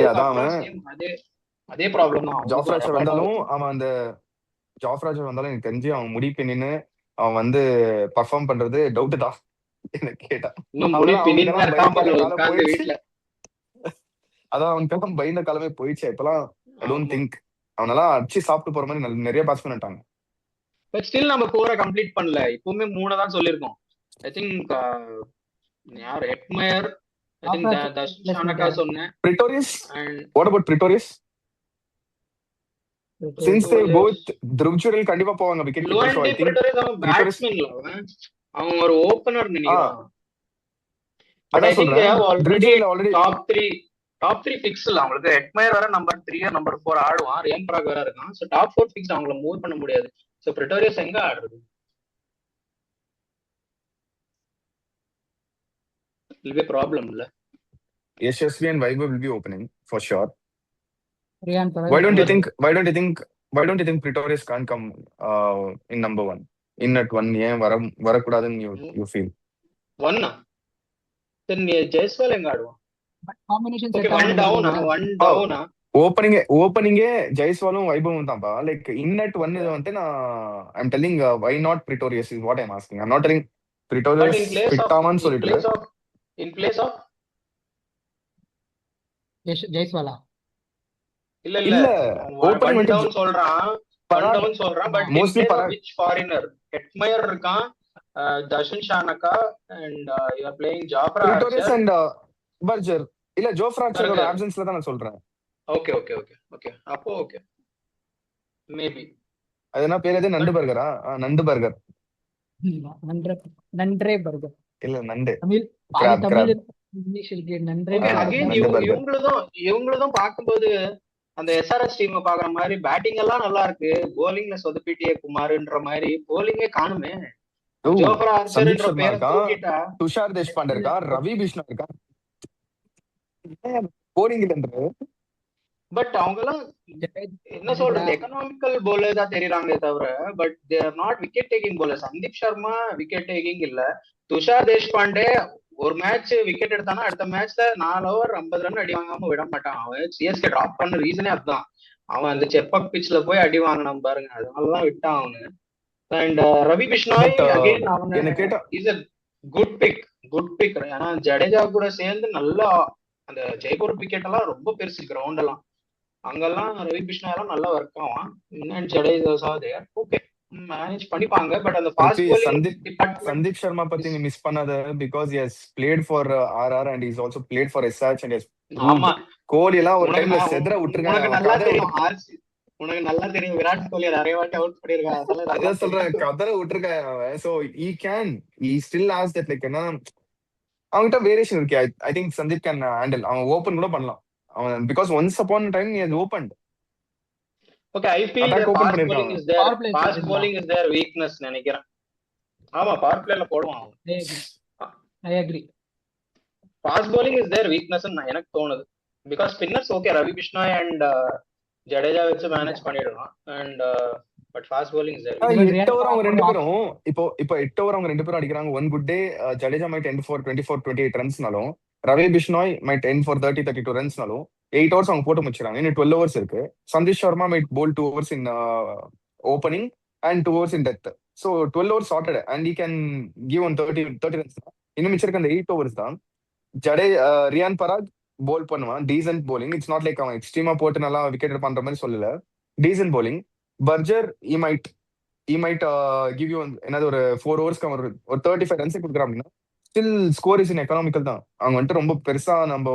அதே ப்ராப்ளம் தான். ஜாஃப்ராஜ் வந்தாலும் அவன் அந்த ஜாஃப்ராஜ் வந்தாலும் எனக்கு தெரிஞ்சு அவன் முடிப்பு நின்னு அவன் வந்து பர்ஃபார்ம் பண்றது டவுட் தான் எனக்கு கேட்டா. அதான் அவனுக்கு பயந்த காலமே போயிடுச்சு. இப்பெல்லாம் ஐ டோன்ட் திங்க் அவனெல்லாம் அடிச்சு சாப்பிட்டு போற மாதிரி நிறைய பாஸ் பண்ணிட்டாங்க. பட் ஸ்டில் நம்ம கோரை கம்ப்ளீட் பண்ணல. இப்பவுமே 3 தான் சொல்லிருக்கோம். ஐ திங்க் யார் Hetmyer, I think Darshan Shanaka சொன்னேன். Pretorius, what about Pretorius? Since they both Drupal கண்டிப்பா போவாங்க wicket keeper. So I think அவன் ஒரு ஓபனர் நினைக்கிறான். But I think they have already top 3 ஃபிக்ஸ்ல. அவங்களுக்கு ஹெட்மயர் வர நம்பர் 3 ஆர் நம்பர் 4 ஆடுவான். ரியான் பராக் வேற இருக்கான். சோ டாப் 4 ஃபிக்ஸ் அவங்கள மூவ் பண்ண முடியாது. சோ பிரிட்டோரியஸ் எங்க ஆடுறது? will be a problem இல்ல. Yashasvi and Vaibhav will be opening for sure. Riyan Parag. Why don't you think Pretorius can't come in number 1? In at one ஏன் வரக்கூடாதுன்னு you feel? ஒன்னா then Jaiswal எங்க ஆடுவான்? But combination okay, set one ஆகணும் டவுனா, இல்ல. One டவுனா? ஓப்பனிங்கே ஜெய்ஸ்வாலும் வைபவும் தான்ப்பா. லைக் இன் அட் ஒன் இது வந்துட்டு நான் I'm telling why not Pretorius is what I'm asking. I'm not telling but Pretorius in place of ஃபிட்டாமான்னு இன் சொல்லிட்டு place of in place of ஜெய்ஸ்வாலா இல்ல இல்ல, இல்ல. ஒன் ஓப்பனிங் வந்துட்டு டவுன் சொல்றான், ஒன் பராக் டவுன் சொல்றான். But in mostly place of Parag which foreigner? Hetmyer இருக்கான், Darshan Shanaka, and you are playing Jofra Pretorius Archer, and Burger. இல்ல ஜோஃப்ரா ஆர்ச்சரோட பர்கர். ஆப்சன்ஸ்ல தான் நான் சொல்றேன். ஓகே ஓகே ஓகே ஓகே, அப்போ ஓகே மேபி. அது என்ன பேர்? எது? நண்டு பட் பர்கரா? நண்டு பர்கர் நன்றே நன்றே பர்கர். இல்ல நண்டு தமிழ் பாதி கிராப் தமிழ் கிராப். இங்கிலீஷ் இருக்கு. நன்றே ஓகே, ஆ அகைன் நண்டு பர்கர். இவங்களும் பார்க்கும்போது அந்த எஸ்ஆர்எஸ் டீம் பாக்குற மாதிரி பேட்டிங் எல்லாம் நல்லா இருக்கு, போலிங்ல சொதப்பிட்டியே குமார்ன்ற மாதிரி போலிங்கே காணுமே. ஓ ஜோஃப்ரா சந்தீப் ஆர்ச்சர்ன்ற சர்மா பேரை இருக்கா, தூக்கிட்டா. துஷார் தேஷ்பாண்டே இருக்கா, ரவி பிஷ்ணா இருக்கா. போரிங் இல்லைன்ற பட் அவங்க எல்லாம் என்ன சொல்றது, எக்கனாமிக்கல் போலர் தான் தெரியுறாங்களே தவிர, but they are not wicket taking bowler. Sandeep Sharma wicket taking இல்ல. துஷார் தேஷ்பாண்டே ஒரு மேட்ச் விக்கெட் எடுத்தானா அடுத்த மேட்ச்ல 4 ஓவர் 50 ரன் அடி வாங்காம விட மாட்டான். அவன் சிஎஸ்கே டிராப் பண்ண ரீசனே அதுதான். அவன் அந்த செப்பக் பிச்ல போய் அடி வாங்கினான் பாருங்க, அதனாலதான் விட்டான் அவனு. And Ravi Bishnoi but again அவனு என்ன கேட்டா இஸ் அ குட் பிக். ஏன்னா ஜடேஜா கூட சேர்ந்து நல்லா அந்த ஜெய்ப்பூர் விக்கெட் எல்லாம் ரொம்ப பெருசு, கிரவுண்ட் எல்லாம் அங்கெல்லாம் ரவி கிருஷ்ணா எல்லாம் நல்லா ஒர்க் ஆவான். இன்னும் ஜடேஜா ஓகே மேனேஜ் பண்ணிப்பாங்க. பட் அந்த fast Prithvi, bowling Sandeep department Sandeep Sharma பத்தி நீ மிஸ் பண்ணாத. Because he has played for RR and he's also played for SRH and he has ஆமா. proved. கோலி எல்லாம் ஒரு உனக்கு டைம்ல நான் செதற உனக்கு விட்டுருக்காங்க, நல்லா கதற தெரியும் விட்டு. உனக்கு நல்லா தெரியும் விராட் கோலி நிறைய வாட்டி அவுட் பண்ணிருக்காங்க, அதெல்லாம் நல்லா அதான் சொல்றேன், தெரியும். கதற விட்டுருக்காங்க அவன். So he still has that, like என்ன அவன்கிட்ட வேரியேஷன் இருக்கு. I think Sandeep can handle. அவன் ஓபன் கூட பண்ணலாம் அவன். Because once upon time he has opened. Okay, I feel attack open fast பண்ணிருக்கான். Bowling is there. Power play fast bowling is their weakness நினைக்கிறேன். ஆமா, பவர் பிளேல போடுவான் அவன். I agree. Fast bowling is their weakness எனக்கு தோணுது. Because spinners okay, Ravi Bishnoi and Jadeja வச்சு manage பண்ணிடலாம். And but fast bowling is there. 8 over அவங்க ரெண்டு பேரும் இப்போ 8 ஓவர் அவங்க ரெண்டு பேரும் அடிக்கிறாங்க. One good day Jadeja might end for 24-28 ரன்ஸ்னாலும், Ravi Bishnoi might end for 30-32 ரன்ஸ்னாலும் 8 ஓவர்ஸ் அவங்க போட்டு முடிச்சிடறாங்க. இன்னும் 12 ஓவர்ஸ் இருக்கு. Sandeep Sharma might bowl 2 overs in opening and 2 overs in death. So 12 overs sorted and he can give on 30 ரன்ஸ். இன்னும் மிச்சிருக்க அந்த 8 ஓவர்ஸ் தான் ரியான் பராக் போல் பண்ணுவான். Decent bowling. It's not like அவன் எக்ஸ்ட்ரீமா போட்டு நல்லா விக்கெட் பண்ற மாதிரி சொல்லல. Decent bowling. Burger he might give you என்னது ஒரு 4 ஓவர்ஸ்க்கு ஒரு 35 ரன்ஸ் கொடுக்குறான் அப்படின்னா still score is in economical தான். அவங்க வந்துட்டு ரொம்ப பெருசா நம்ம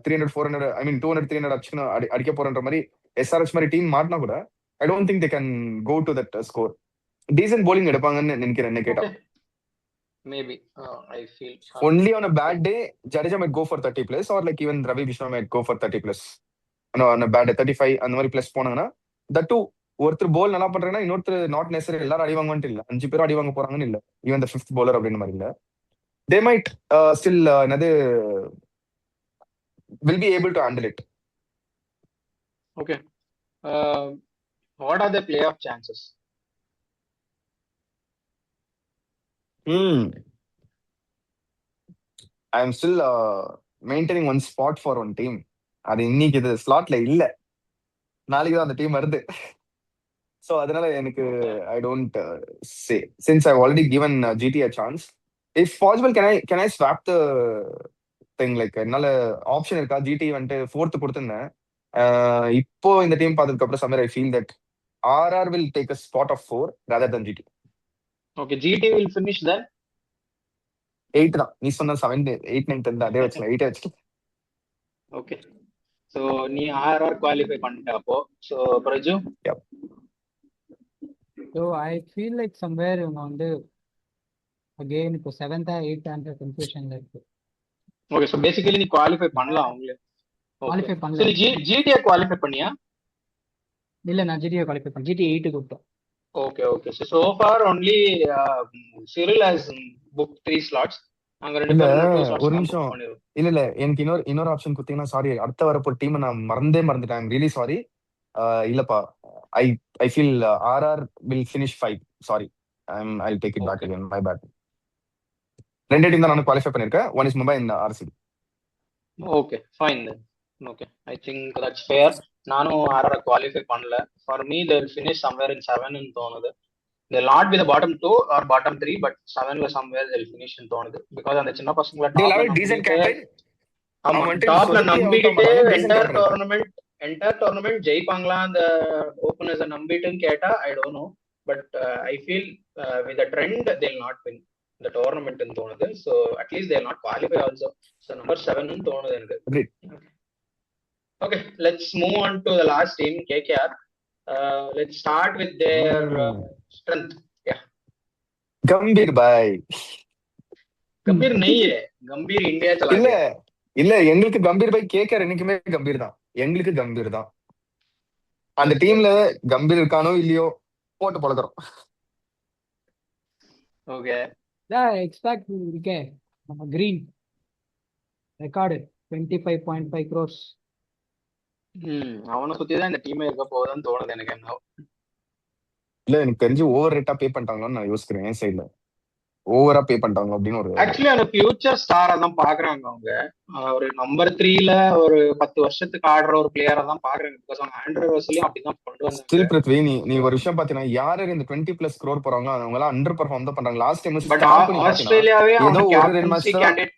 300-400 ஐ மீன் 200-300 அடிக்க போறன்ற மாதிரி எஸ்ஆர்எச் மாதிரி டீம் மாட்டினா கூட I don't think they can go to that score. Decent bowling எடுப்பாங்கன்னு நினைக்கிறேன் என்ன கேட்டா. Maybe I feel only on a bad day Jadeja might go for 30 plus or like even Ravi Vishnu might go for 30 plus. on a bad day 35 அந்த மாதிரி plus போனாங்கன்னா that two ஒருத்தர் போல் நல்லா பண்றாங்கன்னா இன்னொருத்தர் நாட் நெசரி எல்லாரும் அடி வாங்குவான்ட்டு இல்ல, 5 பேரும் அடி வாங்க போறாங்கன்னு இல்ல, ஈவன் த 5th bowler அப்படின்ற மாதிரி இல்ல. தே மைட் ஸ்டில் என்னது will be able to handle it. Okay, what are the play off chances? I am still maintaining one spot for one team. அது இன்னைக்கு இது ஸ்லாட்ல இல்ல, நாளைக்கு தான் அந்த டீம் வருது. ஸோ அதனால எனக்கு I don't say since I already given GT a chance. If possible can I swap the thing. Like என்னால ஆப்ஷன் இருக்கா? ஜிடி வந்துட்டு 4th கொடுத்துருந்தேன். இப்போ இந்த டீம் பார்த்ததுக்கு அப்புறம் Samar I feel that RR will take a spot of 4 rather than GT. Okay, GT will finish then 8 தான். நீ சொன்ன 7 8 9 10 அதே வச்சுக்கலாம், 8 வச்சுக்கலாம். ஓகே, சோ நீ ஆர்ஆர் குவாலிஃபை பண்ணிட்ட அப்போ. So Praju? So I feel like somewhere இவங்க வந்து அகெயின் இப்போ 7th 8th கன்ஃபியூஷன்ல இருக்கு. ஓகே, சோ பேசிக்கலி நீ குவாலிஃபை பண்ணலாம் அவங்களே. குவாலிஃபை சோ பண்ணல. நீ ஜிடிஏ குவாலிஃபை பண்ணியா? இல்ல நான் ஜிடிஏ குவாலிஃபை பண்ணேன். ஜிடி 8 கூப்பிட்டோம். Okay okay, so far only Cyril has booked 3 slots. அங்க ரெண்டு இல்ல பேரும் 2 slots ஒரு தான் நிமிஷம். book பண்ணிருக்கோம். இல்ல எனக்கு இன்னொரு ஆப்ஷன் கொடுத்தீங்கன்னா. சாரி, அடுத்த வரப்போ டீம் நான் மறந்துட்டேன். I'm really sorry. இல்லப்பா, I feel RR will finish 5. Sorry, I'll take it back okay again. My bad. ரெண்டு டீம் தான் நான் குவாலிஃபை பண்ணிருக்கேன். One is Mumbai and RCB. Okay fine then. Okay I think that's fair. நானும் ஆர்ஆர் குவாலிஃபை பண்ணல. For me they will finish somewhere in 7 தோணுது. They'll not be the bottom 2 or bottom 3, but 7ல somewhere they'll finish ன்னு தோணுது. Because அந்த சின்ன பசங்களை They'll have டாப்ல a decent நம்பிக்கிட்டு, captain. ஆமா அவன் வந்துட்டு டாப்ல சொதப்பி அவுட் ஆக நம்பிக்கிட்டு மாட்டாங்க. Decent என்டையர் captain இருக்கான். டோர்னமெண்ட் ஜெயிப்பாங்களா அந்த ஓப்பனர்ஸை நம்பிட்டுன்னு கேட்டா I don't know. But I feel with trend they'll not win இந்த டோர்னமெண்ட் தோணுது. So at least they'll not qualify also. So number 7 தோணுது எனக்கு. Agreed. Okay let's move on to the last team KKR. Let's start with their strength. Gambhir பாய். கம்பீர் நெய்யே Gambhir India இல்ல चला இல்ல எங்களுக்கு கம்பீர் பாய். கேகேஆர் என்னைக்குமே கம்பீர் தான். எங்களுக்கு கம்பீர் தான். அந்த டீம்ல கம்பீர் இருக்கானோ இல்லையோ போட்டு பழக்கிறோம். ஓகே எக்ஸ்பேக்ட் இருக்கே நம்ம கிரீன் ரெக்கார்டு 25.5 crores. அவனை சுத்தி தான் இந்த டீமே இருக்க போகுதுன்னு தோணுது எனக்கு. என்ன இல்ல எனக்கு தெரிஞ்சு ஓவர் ரேட்டா பே பண்ணிட்டாங்கன்னு நான் யோசிக்கிறேன். என் சைட்ல ஓவரா பே பண்ணிட்டாங்க அப்படின்னு ஒரு ஆக்சுவலி அந்த ஃபியூச்சர் ஸ்டாரா தான் பாக்குறாங்க அவங்க. ஒரு நம்பர் 3ல ஒரு 10 வருஷத்துக்கு ஆடுற ஒரு பிளேயரா தான் பாக்குறாங்க. பிகாஸ் அவங்க ஆண்ட்ரூ ரசலையும் அப்படிதான் கொண்டு வந்தாங்க. ஸ்டில் பிருத்வி நீ ஒரு விஷயம் பாத்தீங்கன்னா யாரு இந்த 20+ crore போறாங்க அவங்க எல்லாம் அண்டர் பெர்ஃபார்ம் தான் பண்றாங்க. லாஸ்ட் டைம் பட் ஆஸ்திரேலியாவே ஏதோ அவன் ஒரு கேப்டன்சி மேட்ச் தான் கேண்டிடேட்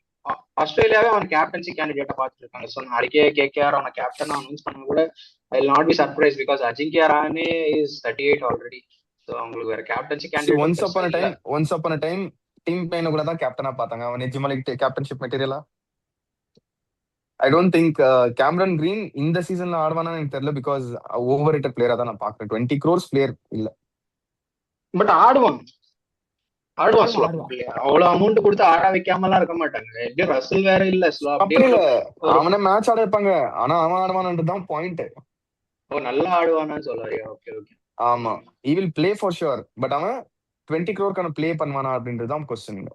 ஆஸ்திரேலியாவே அவன் கேப்டன்சி கேண்டிடேட்டா பாத்துட்டு இருக்காங்க. ஸோ நாளைக்கே கேகேஆர் அவனை கேப்டன் அனௌன்ஸ் பண்ண கூட I will not be surprise. Because Ajinkya Rahane is 38 already. So அவங்களுக்கு வேற captaincy candidate once upon a time team பிளேன கூட தான் கேப்டனா பார்த்தாங்க. அவன் நிஜமாலிக்கு கேப்டன்ஷிப் மெட்டீரியலா? I don't think Cameron Green இந்த சீசன்ல ஆடுவானு எனக்கு தெரியல. பிகாஸ் ஓவர் ரேட்டட் பிளேயரா தான் நான் பாக்குறேன். 20 crores பிளேயர் இல்ல. பட் ஆடுவான் ஆடுவான். அவ்வளவு அமௌண்ட் கொடுத்து ஆட வைக்காமலாம் இருக்க மாட்டாங்க. எப்படி ரசல் வேற இல்ல ஸ்லோ அப்படி அப்படியே இல்ல அவனை மேட்ச் ஆட வைப்பாங்க. ஆனா அவன் ஆடுவான்ன்றதுதான் பாயிண்ட். நல்லா ஆடுவானான்னு சொல்லுவாரியா? ஓகே ஓகே ஆமா he will play for sure. But அவன் 20 crore பிளே பண்ணுவானா அப்படின்றதுதான் கொஸ்டின்.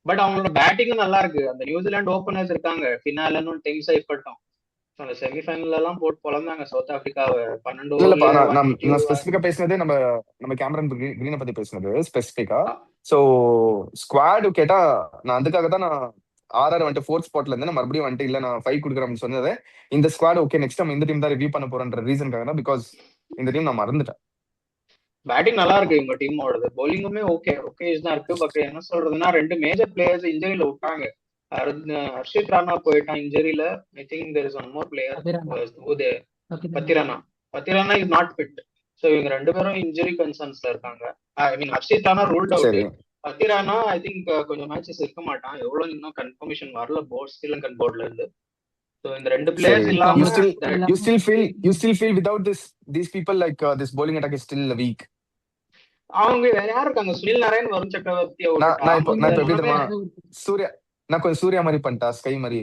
பட் அவங்களோட பேட்டிங்கும் நல்லா இருக்கு. அந்த நியூசிலாந்து ஓபனர்ஸ் இருக்காங்க. ஃபினாலன்னு டீம் சைட் பட்டோம். அந்த செமிஃபைனல் எல்லாம் போட்டு பொழந்தாங்க சவுத் ஆப்பிரிக்காவை 12 இல்லப்பா ஓவர்ல நான் 150. ஸ்பெசிபிக்கா பேசினதே நம்ம கேமரன் கிரீனை பத்தி பேசினது ஸ்பெசிபிக்கா. சோ ஸ்குவாடு கேட்டா நான் அதுக்காக தான் நான் ஆர்ஆர் வந்துட்டு 4th ஸ்பாட்ல இருந்து மறுபடியும் வந்துட்டு இல்ல நான் 5 கொடுக்குறேன் சொன்னது. இந்த ஸ்குவாட் ஓகே நெக்ஸ்ட் டைம் இந்த டீம் தான் ரிவ்யூ பண்ண போறேன்ற ரீசனுக்காக தான். பிகாஸ் இந்த டீம் நான் மறந்துட்டேன். பேட்டிங் நல்லா இருக்கு இவங்க டீமோடது. பவுலிங்குமே ஓகே தான் இருக்கு. பட் என்ன சொல்றதுன்னா 2 மேஜர் பிளேயர்ஸ் இன்ஜரியில விட்டாங்க. ஹர்ஷித் ராணா போயிட்டான் இன்ஜரியில. I think there is one more player Pathirana is not fit. So இவங்க 2 பேரும் இன்ஜரி கன்சர்ன்ஸ்ல இருக்காங்க. I mean Harshit Rana ruled out. Pathirana I think கொஞ்சம் மேட்சஸ் இருக்க மாட்டான். எவ்வளவு இன்னும் கன்ஃபர்மேஷன் வரல ஸ்ரீலங்கன் போர்ட்ல இருந்து. So in the ரெண்டு players இல்லாம you still feel without these people like this bowling attack is still weak. அவங்க வேற யார் இருக்காங்க? சுனில் நாராயண், வருண் சக்கரவர்த்தி. நான் இப்போ சூர்யா நான் கொஞ்சம் சூர்யா மாதிரி பண்ணிட்டா ஸ்கை மாதிரி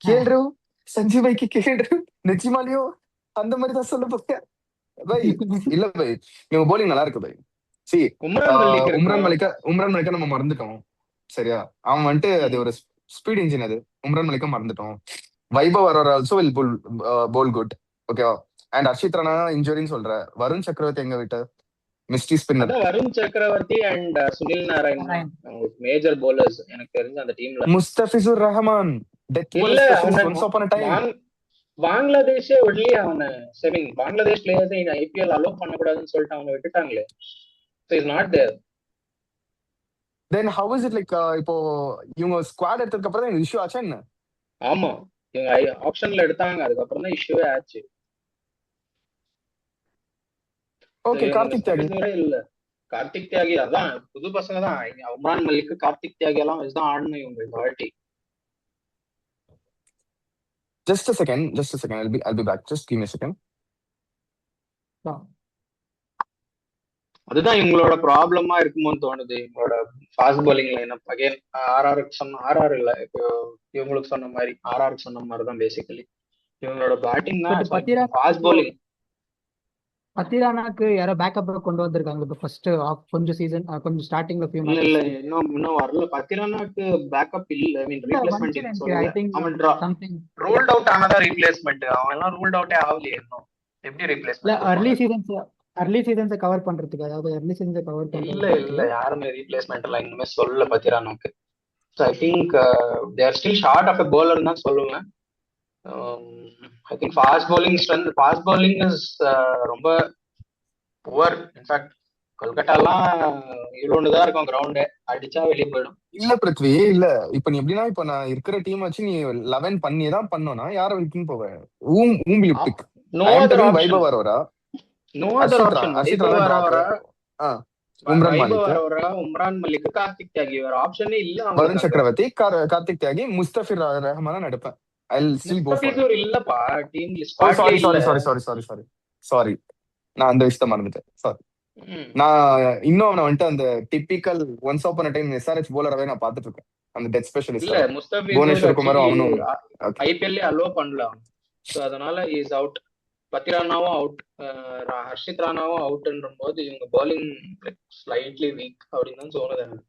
கேள்றோ சஞ்சீவ் பைக்கு கேள்றோ நிச்சயமாலியோ அந்த மாதிரி தான் சொல்ல போறேன் பை. இல்ல பை இவங்க bowling நல்லா இருக்கு பை. சி உம்ரான் மலிக்கா நம்ம மறந்துட்டோம். சரியா? அவன் வந்துட்டு அது ஒரு ஸ்பீட் இன்ஜின். அது உம்ரான் மலிக்கா மறந்துட்டோம். Vaibhav Arora also will bowl good. ஓகேவா? அண்ட் ஹர்ஷித் ராணா இன்ஜுரின்னு சொல்ற. வருண் சக்கரவர்த்தி எங்க விட்டு மிஸ்டி ஸ்பின்னர். வருண் சக்கரவர்த்தி and Sunil Narayan major bowlers எனக்கு தெரிஞ்ச அந்த டீம்ல. முஸ்தபிசுர் ரஹ்மான் பங்களாதேஷே வெளியே அவனை பங்களாதேஷ் பிளேயர்ஸ் ஐபிஎல் அலோ பண்ணக்கூடாதுன்னு சொல்லிட்டு அவங்க விட்டுட்டாங்களே. So he's not there. Then how is it like இப்போ இவங்க ஸ்குவாட் எடுத்ததுக்கு அப்புறம் தான் இந்த இஷ்யூ ஆச்சா என்ன? ஆமா இவங்க ஆப்ஷன்ல எடுத்தாங்க. அதுக்கப்புறம் தான் இஷ்யூவே ஆச்சு. ஓகே கார்த்திக் தியாகி இல்ல கார்த்திக் தியாகி அதான் புது பசங்க தான். உம்ரான் மலிக், கார்த்திக் தியாகி எல்லாம் வச்சுதான் ஆடணும் இவங்க இந்த வாட்டி. Just a second. I'll be back. Just give me a second. அதுதான் இவங்களோட ப்ராப்ளமா இருக்குமோன்னு தோணுது. இவங்களோட fast bowling lineup again RR இல்ல இப்போ இவங்களுக்கு சொன்ன மாதிரி ஆர்ஆருக்கு சொன்ன மாதிரி தான் பேசிக்கலி இவங்களோட பேட்டிங் தான் ஃபாஸ்ட் bowling. பத்திரானாக்கு யாரோ பேக்கப் கொண்டு வந்திருக்காங்க இப்போ ஃபர்ஸ்ட் கொஞ்சம் சீசன் கொஞ்சம் ஸ்டார்டிங்ல ஃபியூ இல்ல இல்ல இன்னும் வரல. பத்திரானாக்கு பேக்கப் இல்ல. I mean replacement I think something ruled out ஆனதா ரீப்ளேஸ்மென்ட். அவன் எல்லாம் ரூல்ட் அவுட்டே ஆகலையே இன்னும். எப்படி ரீப்ளேஸ்மென்ட்? இல்ல அர்லி சீசன்ஸை கவர் பண்றதுக்கு, அதாவது early seasons கவர் இல்ல பண்றதுக்கு. யாருமே ரீப்ளேஸ்மெண்ட் எல்லாம் இன்னுமே சொல்ல பத்திரானுக்கு. So I think they're still short of a bowler தான் சொல்லுவேன். I think fast bowling is ரொம்ப புவர். இன்ஃபேக்ட் கொல்கட்டாலாம் இவ்வளோன்னு தான் இருக்கும் கிரவுண்டு, அடிச்சா வெளியே போயிடும். இல்ல பிருத்வி, இல்ல இப்ப நீ எப்படின்னா, இப்ப நான் இருக்கிற டீம் வச்சு நீ 11 பண்ணி தான் பண்ணோம்னா யார விக்கெட் போவேன்? Um will pick. No I am other telling option, Vaibhav வரவரா, no other option. Harshit Vaibhav Rana வர டிராப், உம்ரான் வைபவ் மாலிக், வர உம்ரான் மல்லிக், கார்த்திக் தியாகி வேற ஆப்ஷனே இல்ல வருண் அவங்களுக்கு. சக்கரவர்த்தி, கார்த்திக் தியாகி, முஸ்தபிர் ரஹ்மானா நடப்பேன். I'll still go for it. Mustafizur இல்லப்பா டீம் Oh, ஸ்குவாட்லயே sorry, இல்ல. sorry. நான் அந்த விஷயத்த மறந்துட்டேன். சாரி. நான் இன்னும் அவனை வந்துட்டு அந்த typical once upon time SRH போலராகவே நான் பார்த்துட்டு இருக்கேன். அந்த டெத் ஸ்பெஷலிஸ்ட் இல்ல முஸ்தபிசூர் புவனேஸ்வர் குமாரும் அவனும். ஐபிஎல்லே அலோ பண்ணல. ஸோ அதனால இஸ் அவுட். பத்திரானாவும் அவுட், ஹர்ஷித் ராணாவும் அவுட்ன்ற போது இவங்க bowling ஸ்லைட்லி வீக் அப்படின்னு தான் தோணுது எனக்கு.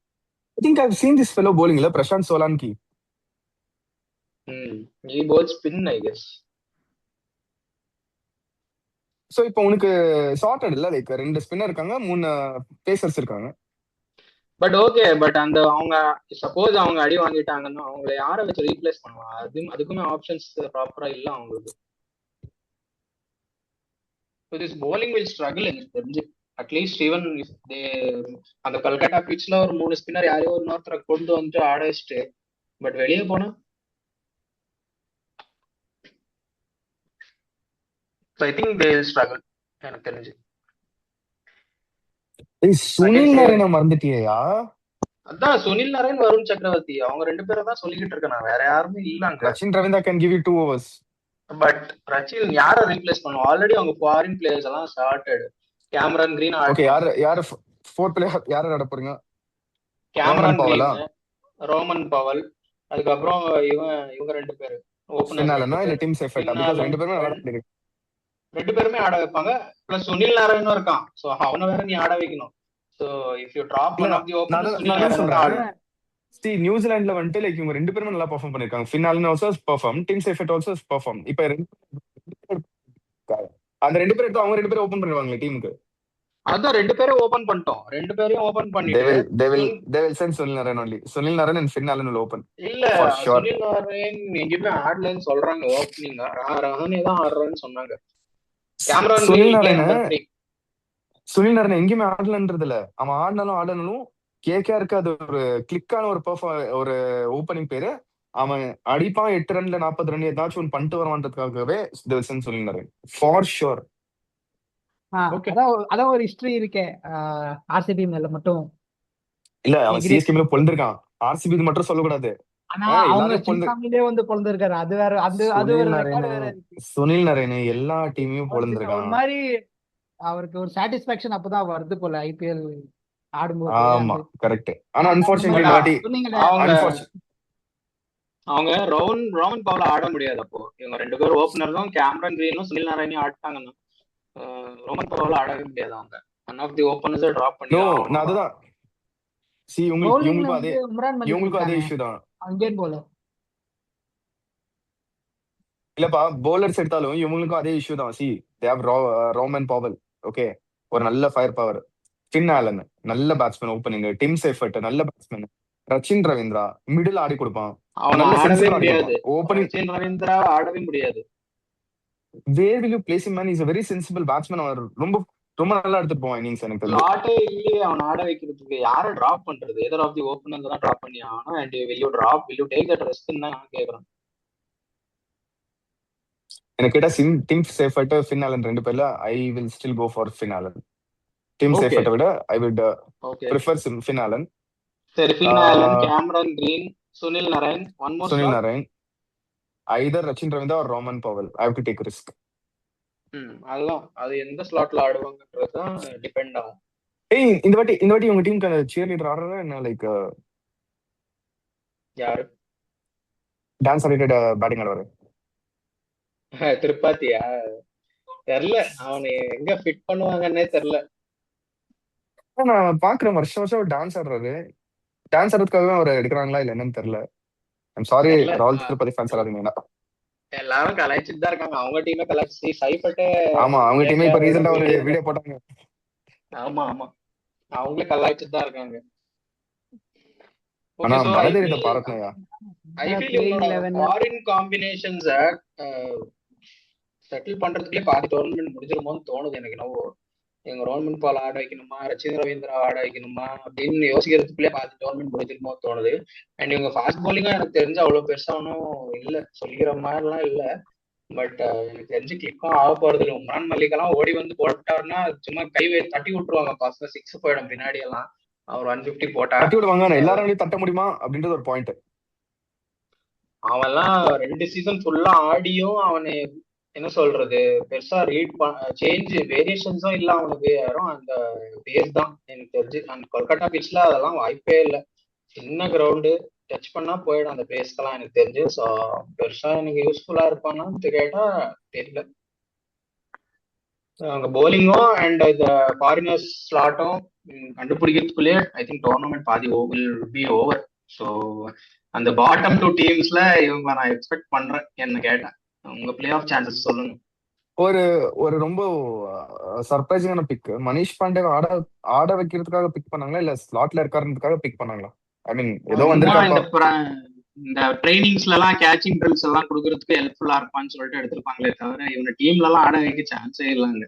I think I've seen this fellow bowling இல்ல, Prashant Solanki. he bowls spin I guess. So இப்போ உனக்கு சார்ட்டட் இல்ல, லைக் 2 ஸ்பின்னர் இருக்காங்க, 3 பேசர்ஸ் இருக்காங்க. பட் ஓகே, பட் அந்த அவங்க சப்போஸ் அவங்க அடி வாங்கிட்டாங்கன்னா அவங்கள யாரை வச்சு ரீப்ளேஸ் பண்ணுவாங்க? அதுக்குமே ஆப்ஷன்ஸ் ப்ராப்பரா இல்ல அவங்களுக்கு. திஸ் bowling will struggle எனக்கு தெரிஞ்சு. அட்லீஸ்ட் ஈவன் அந்த கல்கட்டா பிட்ச்ல ஒரு 3 ஸ்பின்னர் யாரையோ இன்னொருத்தரை கொண்டு வந்து ஆட வச்சுட்டு, பட் வெளியே போனா ஐ திங்க் தே ஸ்ட்ரகிள் எனக்கு தெரிஞ்சு. சுனில் நாராயண மறந்துட்டியா? அதான் சுனில் நாராயண், வருண் சக்கரவர்த்தி, அவங்க 2 பேரை தான் சொல்லிக்கிட்டு இருக்கேன் நான், வேற யாருமே இல்லங்க. Rachin Ravindra can give you 2 overs. But Rachin யாரை ரீப்ளேஸ் பண்ணுவோம்? ஆல்ரெடி அவங்க ஃபாரின் பிளேயர்ஸ் எல்லாம் ஸ்டார்டட். கேமரான் கிரீன் ஓகே, யாரு ஃபோர்த் பிளேயர் யாரை ஆட போறீங்க? கேமரான் கிரீன், ரோமன் பவல், அதுக்கப்புறம் இவங்க 2 பேரு ஓபனர்னா இல்ல டீம் சேஃபட்டா? பிகாஸ் 2 பேருமே நல்லா இருக்கு. 2 பேருமே ஆட வைப்பாங்க. பிளஸ் சுனில் நாராயணும் இருக்கான். சோ அவனை வேற நீ ஆட வைக்கணும். So if you drop one of the openers, Sunil Narine ஆடுறான். See, நியூசிலாந்துல வந்துட்டு லைக் இவங்க 2 பேருமே நல்லா பெர்ஃபார்ம் பண்ணிருக்காங்க. Finn also perform, Tim Seifert also perform. இப்போ அந்த 2 பேர் எடுத்து அவங்க 2 பேரும் ஓபன் பண்ணிடுவாங்க டீமுக்கு. அதான் 2 பேரும் ஓபன் பண்ணிட்டோம். 2 பேரையும் ஓபன் பண்ணிட்டு they will send Sunil Narayan only. Sunil Narayan and Finn Allen will open. இல்ல சுனில் நாராயண் எங்கேயுமே ஆடலன்னு சொல்றாங்க. ஓப்பனிங் ரஹானே தான் ஆடுறான்னு சொன்னாங்க. கேமரான் சுனில் நாராயண் எங்கேயுமே ஆடலன்றது இல்ல, அவன் ஆடினாலும் கேகேஆருக்கு அது ஒரு கிளிக்கான ஒரு ஓப்பனிங் பேரு. அவன் அடிப்பான் 8 ரன்ல 40 ரன் ஏதாச்சும் ஒன்று பண்ணிட்டு வருவான்றதுக்காகவே சுனில் நாராயண் ஃபார் ஷோர். அதான் ஒரு ஹிஸ்டரி இருக்கே ஆர்சிபி மேல மட்டும். இல்ல அவன் சிஎஸ்கே மேல பொழுந்திருக்கான், ஆர்சிபி மட்டும் சொல்லக்கூடாது. ஆனா அவங்க சின்சாமிலே வந்து பொழுந்திருக்காரு. அது வேற, அது ஒரு ரெக்கார்ட் வேற இருக்கு. சுனில் நாராயண் எல்லா டீமையும் பொழுந்திருக்கான். ஒரு மாதிரி அவருக்கு ஒரு சாட்டிஸ்பாக்சன் அப்பதான் வருது போல ஐபிஎல் ஆடும்போது. ஆமா கரெக்ட். ஆனா அன்பார்ச்சுனேட்லி அவங்க ரோமன் பவுல ஆட முடியாது. அப்போ இவங்க 2 பேரும் ஓபனர் தான், கேமரான் கிரீனும் சுனில் நாராயணையும் ஆட்டாங்கன்னா ரோமன் பவுல ஆடவே முடியாது. அவங்க one of the openers drop பண்ணி. நான் அதுதான் சி இவங்களுக்கும் அதே இஷ்யூ தான். அங்கேன் போல இல்லப்பா, பவுலர்ஸ் எடுத்தாலும் இவங்களுக்கும் அதே இஷ்யூ தான். See they have Rovman Powell, okay, ஒரு நல்ல ஃபயர் பவர். ஃபின் ஆலன் நல்ல பேட்ஸ்மேன், ஓப்பனிங். டிம் சேஃபர்ட் நல்ல பேட்ஸ்மேன். ரச்சின் ரவீந்திரா மிடில் ஆடி கொடுப்பான். ரச்சின் ரவீந்திரா ஆடவே முடியாது. Where will you place him man? Is a very sensible batsman. அவர் ரொம்ப ரொம்ப நல்லா எடுத்துட்டு போவான் இன்னிங்ஸ். எனக்கு ஸ்லாட்டே இல்லையே அவன் ஆட வைக்கிறதுக்கு. யாரை டிராப் பண்றது? எதர் ஆஃப் தி ஓப்பனர்ஸ் தான் டிராப் பண்ணி ஆனா, and will you take that risk ன்னு தான் நான் கேக்குறேன். எனக்கு கேட்டா டிம் சேஃபர்ட், ஃபின் ஆலன் 2 பேர்ல I will still go for Finn Allen. Tim சேஃபர்ட்டை விட I would prefer Finn Allen. சரி, Finn Allen, Cameron Green, Sunil Narine, one more Sunil Narine, either Rachin Ravindra or Rovman Powell. I have to take risk. அதுதான், அது எந்த ஸ்லாட்ல ஆடுவாங்கன்றது தான் depend ஆகும். ஏய், இந்த வாட்டி உங்க டீமுக்கு சியர் லீடர் ஆடுறா என்ன? லைக் யாரு டான்ஸ் ஆடிட்டட் பேட்டிங் ஆடுவாரு? திருப்பாத்தியா? தெரியல, அவனை எங்க ஃபிட் பண்ணுவாங்கன்னே தெரியல. நான் பாக்குறேன் வருஷம் டான்ஸ் ஆடுறாரு. டான்ஸ் ஆடுறதுக்காகவே அவர் எடுக்கிறாங்களா இல்ல என்னன்னு தெரியல. ஐம் சாரி, ராகுல் திருப்பதி ஃபேன்ஸ் ஆடாதீங்க. எல்லாரும் கலாய்ச்சிட்டு தான் இருக்காங்க. அவங்க டீமே கலாய்ச்சி சைபட்டே ஆமா, அவங்க டீமே இப்ப கேகேஆரோட ரீசெண்டா ஒரு வீடியோல. வீடியோ போட்டாங்க. ஆமா ஆமா, அவங்களே கலாய்ச்சிட்டு தான் இருக்காங்க. ஆனா ஓகே, ஸோ ஐ மனதைரியத்தை ஃபீல் பாராட்டணும்யா. பிளேயிங் இவங்களோட 11 ஃபாரின் காம்பினேஷன்ஸை செட்டில் பண்றதுக்குள்ளே பாதி டோர்னமெண்ட் முடிஞ்சிருமோன்னு தோணுது எனக்கு. என்னவோ எங்க ரோஹன் பால் ஆட வைக்கணுமா, ரச்சின் ரவீந்திரா ஆட வைக்கணுமா அப்படின்னு யோசிக்கிறதுக்குள்ளே பாதி டோர்னமெண்ட் முடிஞ்சிருமோ தோணுது. அண்ட் இவங்க ஃபாஸ்ட் பவுலிங்கா எனக்கு தெரிஞ்சு அவ்வளவு பெருசா ஒன்றும் இல்லை, சொல்லிக்கிற மாதிரிலாம் இல்லை. பட் எனக்கு தெரிஞ்சு கிளிக்கும் ஆக போறது இல்லை. உம்ரான் மல்லிகெல்லாம் ஓடி வந்து போட்டாருன்னா சும்மா தட்டி விட்டுருவாங்க, பசங்க சிக்ஸ் போயிடும் பின்னாடி எல்லாம். அவர் 150 போட்டா. தட்டி விடுவாங்க, ஆனா So, எல்லாராலையும் தட்ட முடியுமா அப்படின்றது ஒரு பாயிண்ட். அவன்லாம் 2 சீசன் ஃபுல்லா ஆடியும் அவனை என்ன சொல்றது, பெருசா ரீட் சேஞ்ச் வேரியேஷன்ஸும் இல்ல அவனுக்கு. யாரும் அந்த பேஸ் தான் எனக்கு தெரிஞ்சு. அந்த கொல்கத்தா பிச்ல அதெல்லாம் வாய்ப்பே இல்லை. சின்ன கிரவுண்டு, டச் பண்ணா போயிடும் அந்த பேஸ்க்கெல்லாம் எனக்கு தெரிஞ்சு. ஸோ பெருசா எனக்கு யூஸ்ஃபுல்லா இருப்பானான்னு கேட்டா தெரியல. அவங்க போலிங்கும் அண்ட் இந்த ஃபாரினர்ஸ் ஸ்லாட்டும் கண்டுபிடிக்கிறதுக்குள்ளேயே ஐ திங்க் டோர்னமெண்ட் பாதி வில் பி ஓவர். ஸோ அந்த பாட்டம் 2 டீம்ஸ்ல இவங்க நான் எக்ஸ்பெக்ட் பண்றேன். என்ன கேட்டேன், உங்க பிளே ஆஃப் சான்சஸ் சொல்லுங்க. ஒரு ஒரு ரொம்ப சர்ப்ரைசிங்கான பிக். மனிஷ் பாண்டே ஆட வைக்கிறதுக்காக பிக் பண்ணாங்களா, இல்ல ஸ்லாட்ல இருக்காருன்றதுக்காக பிக் பண்ணாங்களா? ஐ மீன் ஏதோ சும்மா வந்திருக்காருப்பா. இந்த ட்ரைனிங்ஸ்ல எல்லாம் கேச்சிங் ட்ரில்ஸ் எல்லாம் கொடுக்கறதுக்கு ஹெல்ப்ஃபுல்லா இருப்பான்னு சொல்லிட்டு எடுத்திருப்பாங்களே தவிர இவங்க டீம்ல எல்லாம் ஆட வைக்க சான்ஸே இல்லைங்க.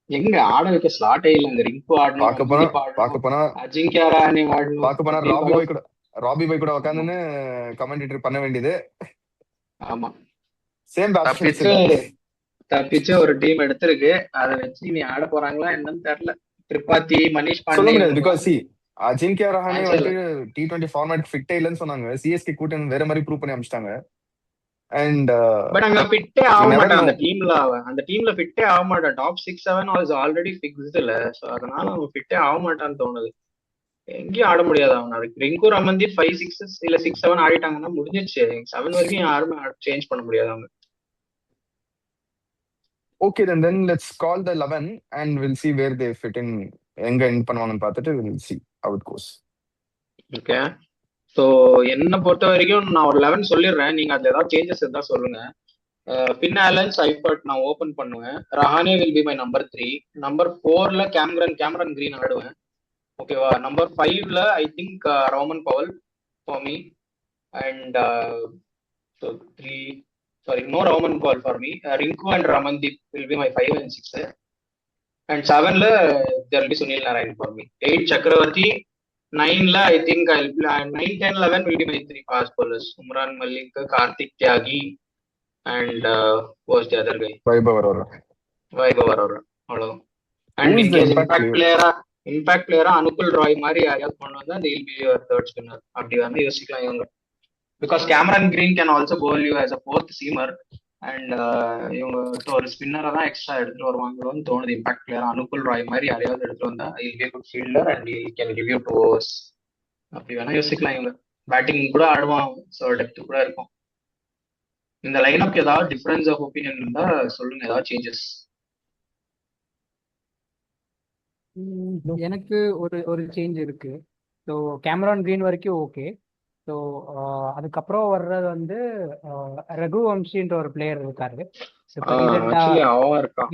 எங்க ஆட வைக்க ஸ்லாட்டே இல்லைங்க. ரிங்கு ஆடணும், பார்க்க போனா அர்ஜுன்தீப் ஆடணும், பார்க்க போனா அஜிங்கியா ரஹானே ஆடணும், பார்க்க போனா ராபி பாய் கூட உட்காந்துன்னு கமெண்டேட்டர் பண்ண வேண்டியது. ஆமா, சேம் பேட்ஸ்மேன்ஸ் தப்பிச்சு இல்ல. தப்பிச்சு ஒரு டீம் எடுத்திருக்கு. அதை வச்சு நீ ஆட போறாங்களா என்னன்னு தெரியல. திரிபாதி, மனிஷ் சொல்ல பாண்டே முடியாது, பிகாஸ் சி அஜிங்கியா ரஹானே சான்ஸே இல்ல. வந்துட்டு T20 ஃபார்மேட் ஃபிட்டே இல்லைன்னு சொன்னாங்க. சிஎஸ்கே கூட்டம் வேற மாதிரி ப்ரூவ் பண்ணி அமிச்சிட்டாங்க. அண்ட் பட் அங்க ஃபிட்டே ஆக நெவர் மாட்டான் நோ. அந்த டீம்ல ஃபிட்டே ஆக மாட்டான். டாப் 6-7 வாஸ் ஆல்ரெடி ஃபிக்ஸ்டு இல்ல. ஸோ அதனால அவன் ஃபிட்டே ஆக மாட்டான்னு தோணுது. எங்கேயும் ஆட முடியாது அவன். அதுக்கு ரிங்கு ரமன்தீப் 5-6 இல்ல 6-7 ஆடிட்டாங்கன்னா முடிஞ்சிருச்சு. 7 வரைக்கும் யாருமே சேஞ்ச் பண்ண முடியாது அவங்க. Okay, then let's call the 11 and we'll see where they fit in. எங்க எண்ட் பண்ணுவாங்கன்னு பார்த்துட்டு we'll see how it goes. Okay, so என்னை பொறுத்த வரைக்கும் நான் ஒரு 11 சொல்லிடுறேன். நீங்க அதுல ஏதாவது சேஞ்சஸ் இருந்தா சொல்லுங்க. பின் ஆலன், சைஃபர்ட் நான் ஓபன் பண்ணுவேன். Rahane will be my number 3. Number 4ல கேமரன் கிரீன் ஆடுவேன். ஓகேவா. நம்பர் 5ல I think Rovman Powell for me. And so 3, sorry, no Rovman Powell for me. Rinku and Ramandeep will be my 5 and 6. And 7ல there will be Sunil Narine for me. 8 Chakravarthy. 9ல I think 9, 10, 11 will be my 3 fast bowlers. Umran Malik, Kartik Tyagi and was the other guy, Vaibhav வர வைபவ் அரோரா. அவ்வளவுதான். And who's in the case impact player? Impact பிளேயரா அனுகுல் ராய் மாதிரி யாரையாவது கொண்டு வந்தா they will be your third spinner. அப்படி வந்து யோசிக்கலாம் இவங்க. Because Cameron green can also bowl you as a fourth seamer. And இவங்க ஒரு ஸ்பின்னரை தான் எக்ஸ்ட்ரா எடுத்துட்டு வருவாங்களோன்னு தோணுது. இம்பாக்ட் பிளேயரா அனுகுல் ராய் மாதிரி யாரையாவது எடுத்துட்டு வந்தா he'll be good fielder and he'll can give you 2 overs. அப்படி வேணா யோசிக்கலாம் இவங்க. பேட்டிங் கூட ஆடுவான், ஸோ டெப்த் கூட இருக்கும். இந்த லைனப்க்கு ஏதாவது டிஃபரன்ஸ் ஆஃப் ஒப்பீனியன் இருந்தா சொல்லுங்க, ஏதாவது சேஞ்சஸ். எனக்கு ஒரு சேஞ்ச் இருக்கு. ஸோ கேமரான் கிரீன் வரைக்கும் ஓகே. ஸோ அதுக்கப்புறம் வர்றது வந்து ரகுவம்சின்ற ஒரு பிளேயர் இருக்காரு. ஸோ இப்போ ரீசெண்டா ஆக்சுவலி அவன் இருக்கான்.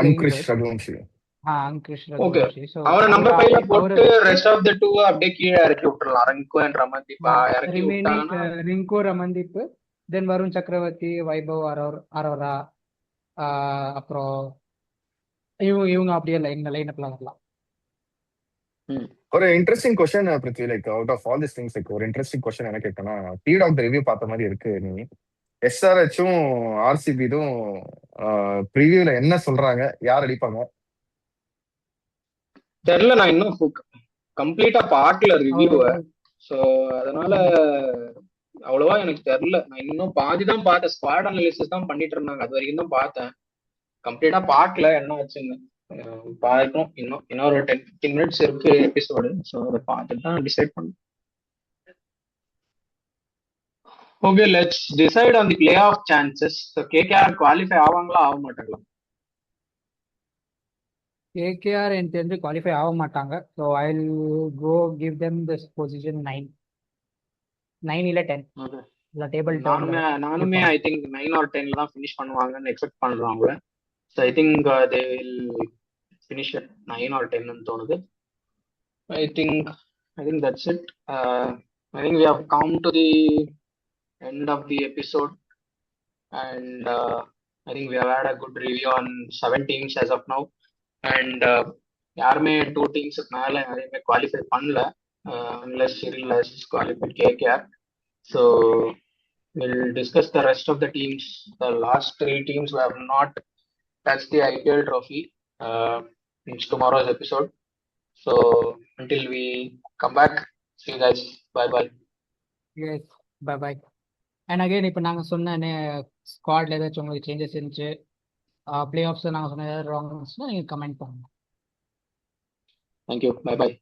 அன்கிரிஷ் ரகுவம்சி. அங்கிரிஷ் ஓகே, ரகுவம்சி. ஸோ அவனை நம்பர் 5ல அவரை போட்டு ரெஸ்ட் ஆஃப் த 2 அப்படியே கீழே இறக்கி விட்டுறலாம். ரிங்கு அண்ட் ரமன்தீப்பா இறக்கி ரிமைனிங் விட்டாங்கன்னா ரிங்கு, ரமன்தீப், தென் வருண் சக்கரவர்த்தி, வைபவ் அரோரா, அப்புறம் இவங்க அப்படியே எங்க லைனப்ல வரலாம். ஒரு interesting question Prithvi, like out of all this things, like ஒரு இன்ட்ரெஸ்டிங் கொஸ்டின் என்ன கேட்டேன்னா, டாக் ரிவ்யூ பார்த்த மாதிரி இருக்கு. நீ எஸ்ஆர்ஹெச்சும் ஆர்சிபியும் ப்ரிவியூல என்ன சொல்றாங்க, யார் அடிப்பாங்க? தெரியல, நான் இன்னும் கம்ப்ளீட்டா பார்க்கல ரிவ்யூவை. ஸோ அதனால அவ்வளவா எனக்கு தெரியல. நான் இன்னும் பாதி தான் பார்த்தேன். ஸ்குவாட் அனாலிசிஸ் தான் பண்ணிட்டு இருந்தாங்க, அது வரைக்கும் தான் பார்த்தேன். கம்ப்ளீட்டா பார்க்கல என்ன ஆச்சுன்னு. பார்க்கணும். இன்னொரு 10-15 மினிட்ஸ் இருக்கு எபிசோடு. ஸோ அதை பார்த்துட்டு தான் டிசைட் பண்ணும். Okay, let's decide on the play off chances. So KKR qualify ஆவாங்களா ஆக மாட்டாங்களா? கேகேஆர் எனக்கு தெரிஞ்சு குவாலிஃபை ஆக மாட்டாங்க. So I will go give them this position 9. 9 இல்ல 10 Okay. இல்ல டேபிள் டவுன்ல நானுமே ஐ திங்க் 9 or 10 தான் ஃபினிஷ் பண்ணுவாங்கன்னு எக்ஸ்பெக்ட் பண்றோம் அவங்கள. So I think they will finish at 9 or 10 ன்னு தோணுது. I think that's it. I think we have come to the end of the episode, and I think we have had a good review on 7 teams as of now. And யாருமே 2 டீம்ஸுக்கு மேலே யாரையுமே qualify பண்ணல, unless Cyril has qualified KKR. So we'll discuss the rest of the teams, the last 3 teams who have not touched the IPL trophy in tomorrow's episode. So until we come back, see you guys. Bye bye. Yes bye bye. And again இப்போ நாங்கள் சொன்ன ஸ்குவாட்ல ஏதாச்சும் உங்களுக்கு changes இருந்துச்சு, play of நாங்கள் சொன்ன ஏதாவது wrong இருந்துச்சுன்னா நீங்கள் கமெண்ட் பண்ணுங்க. Thank you. Bye bye.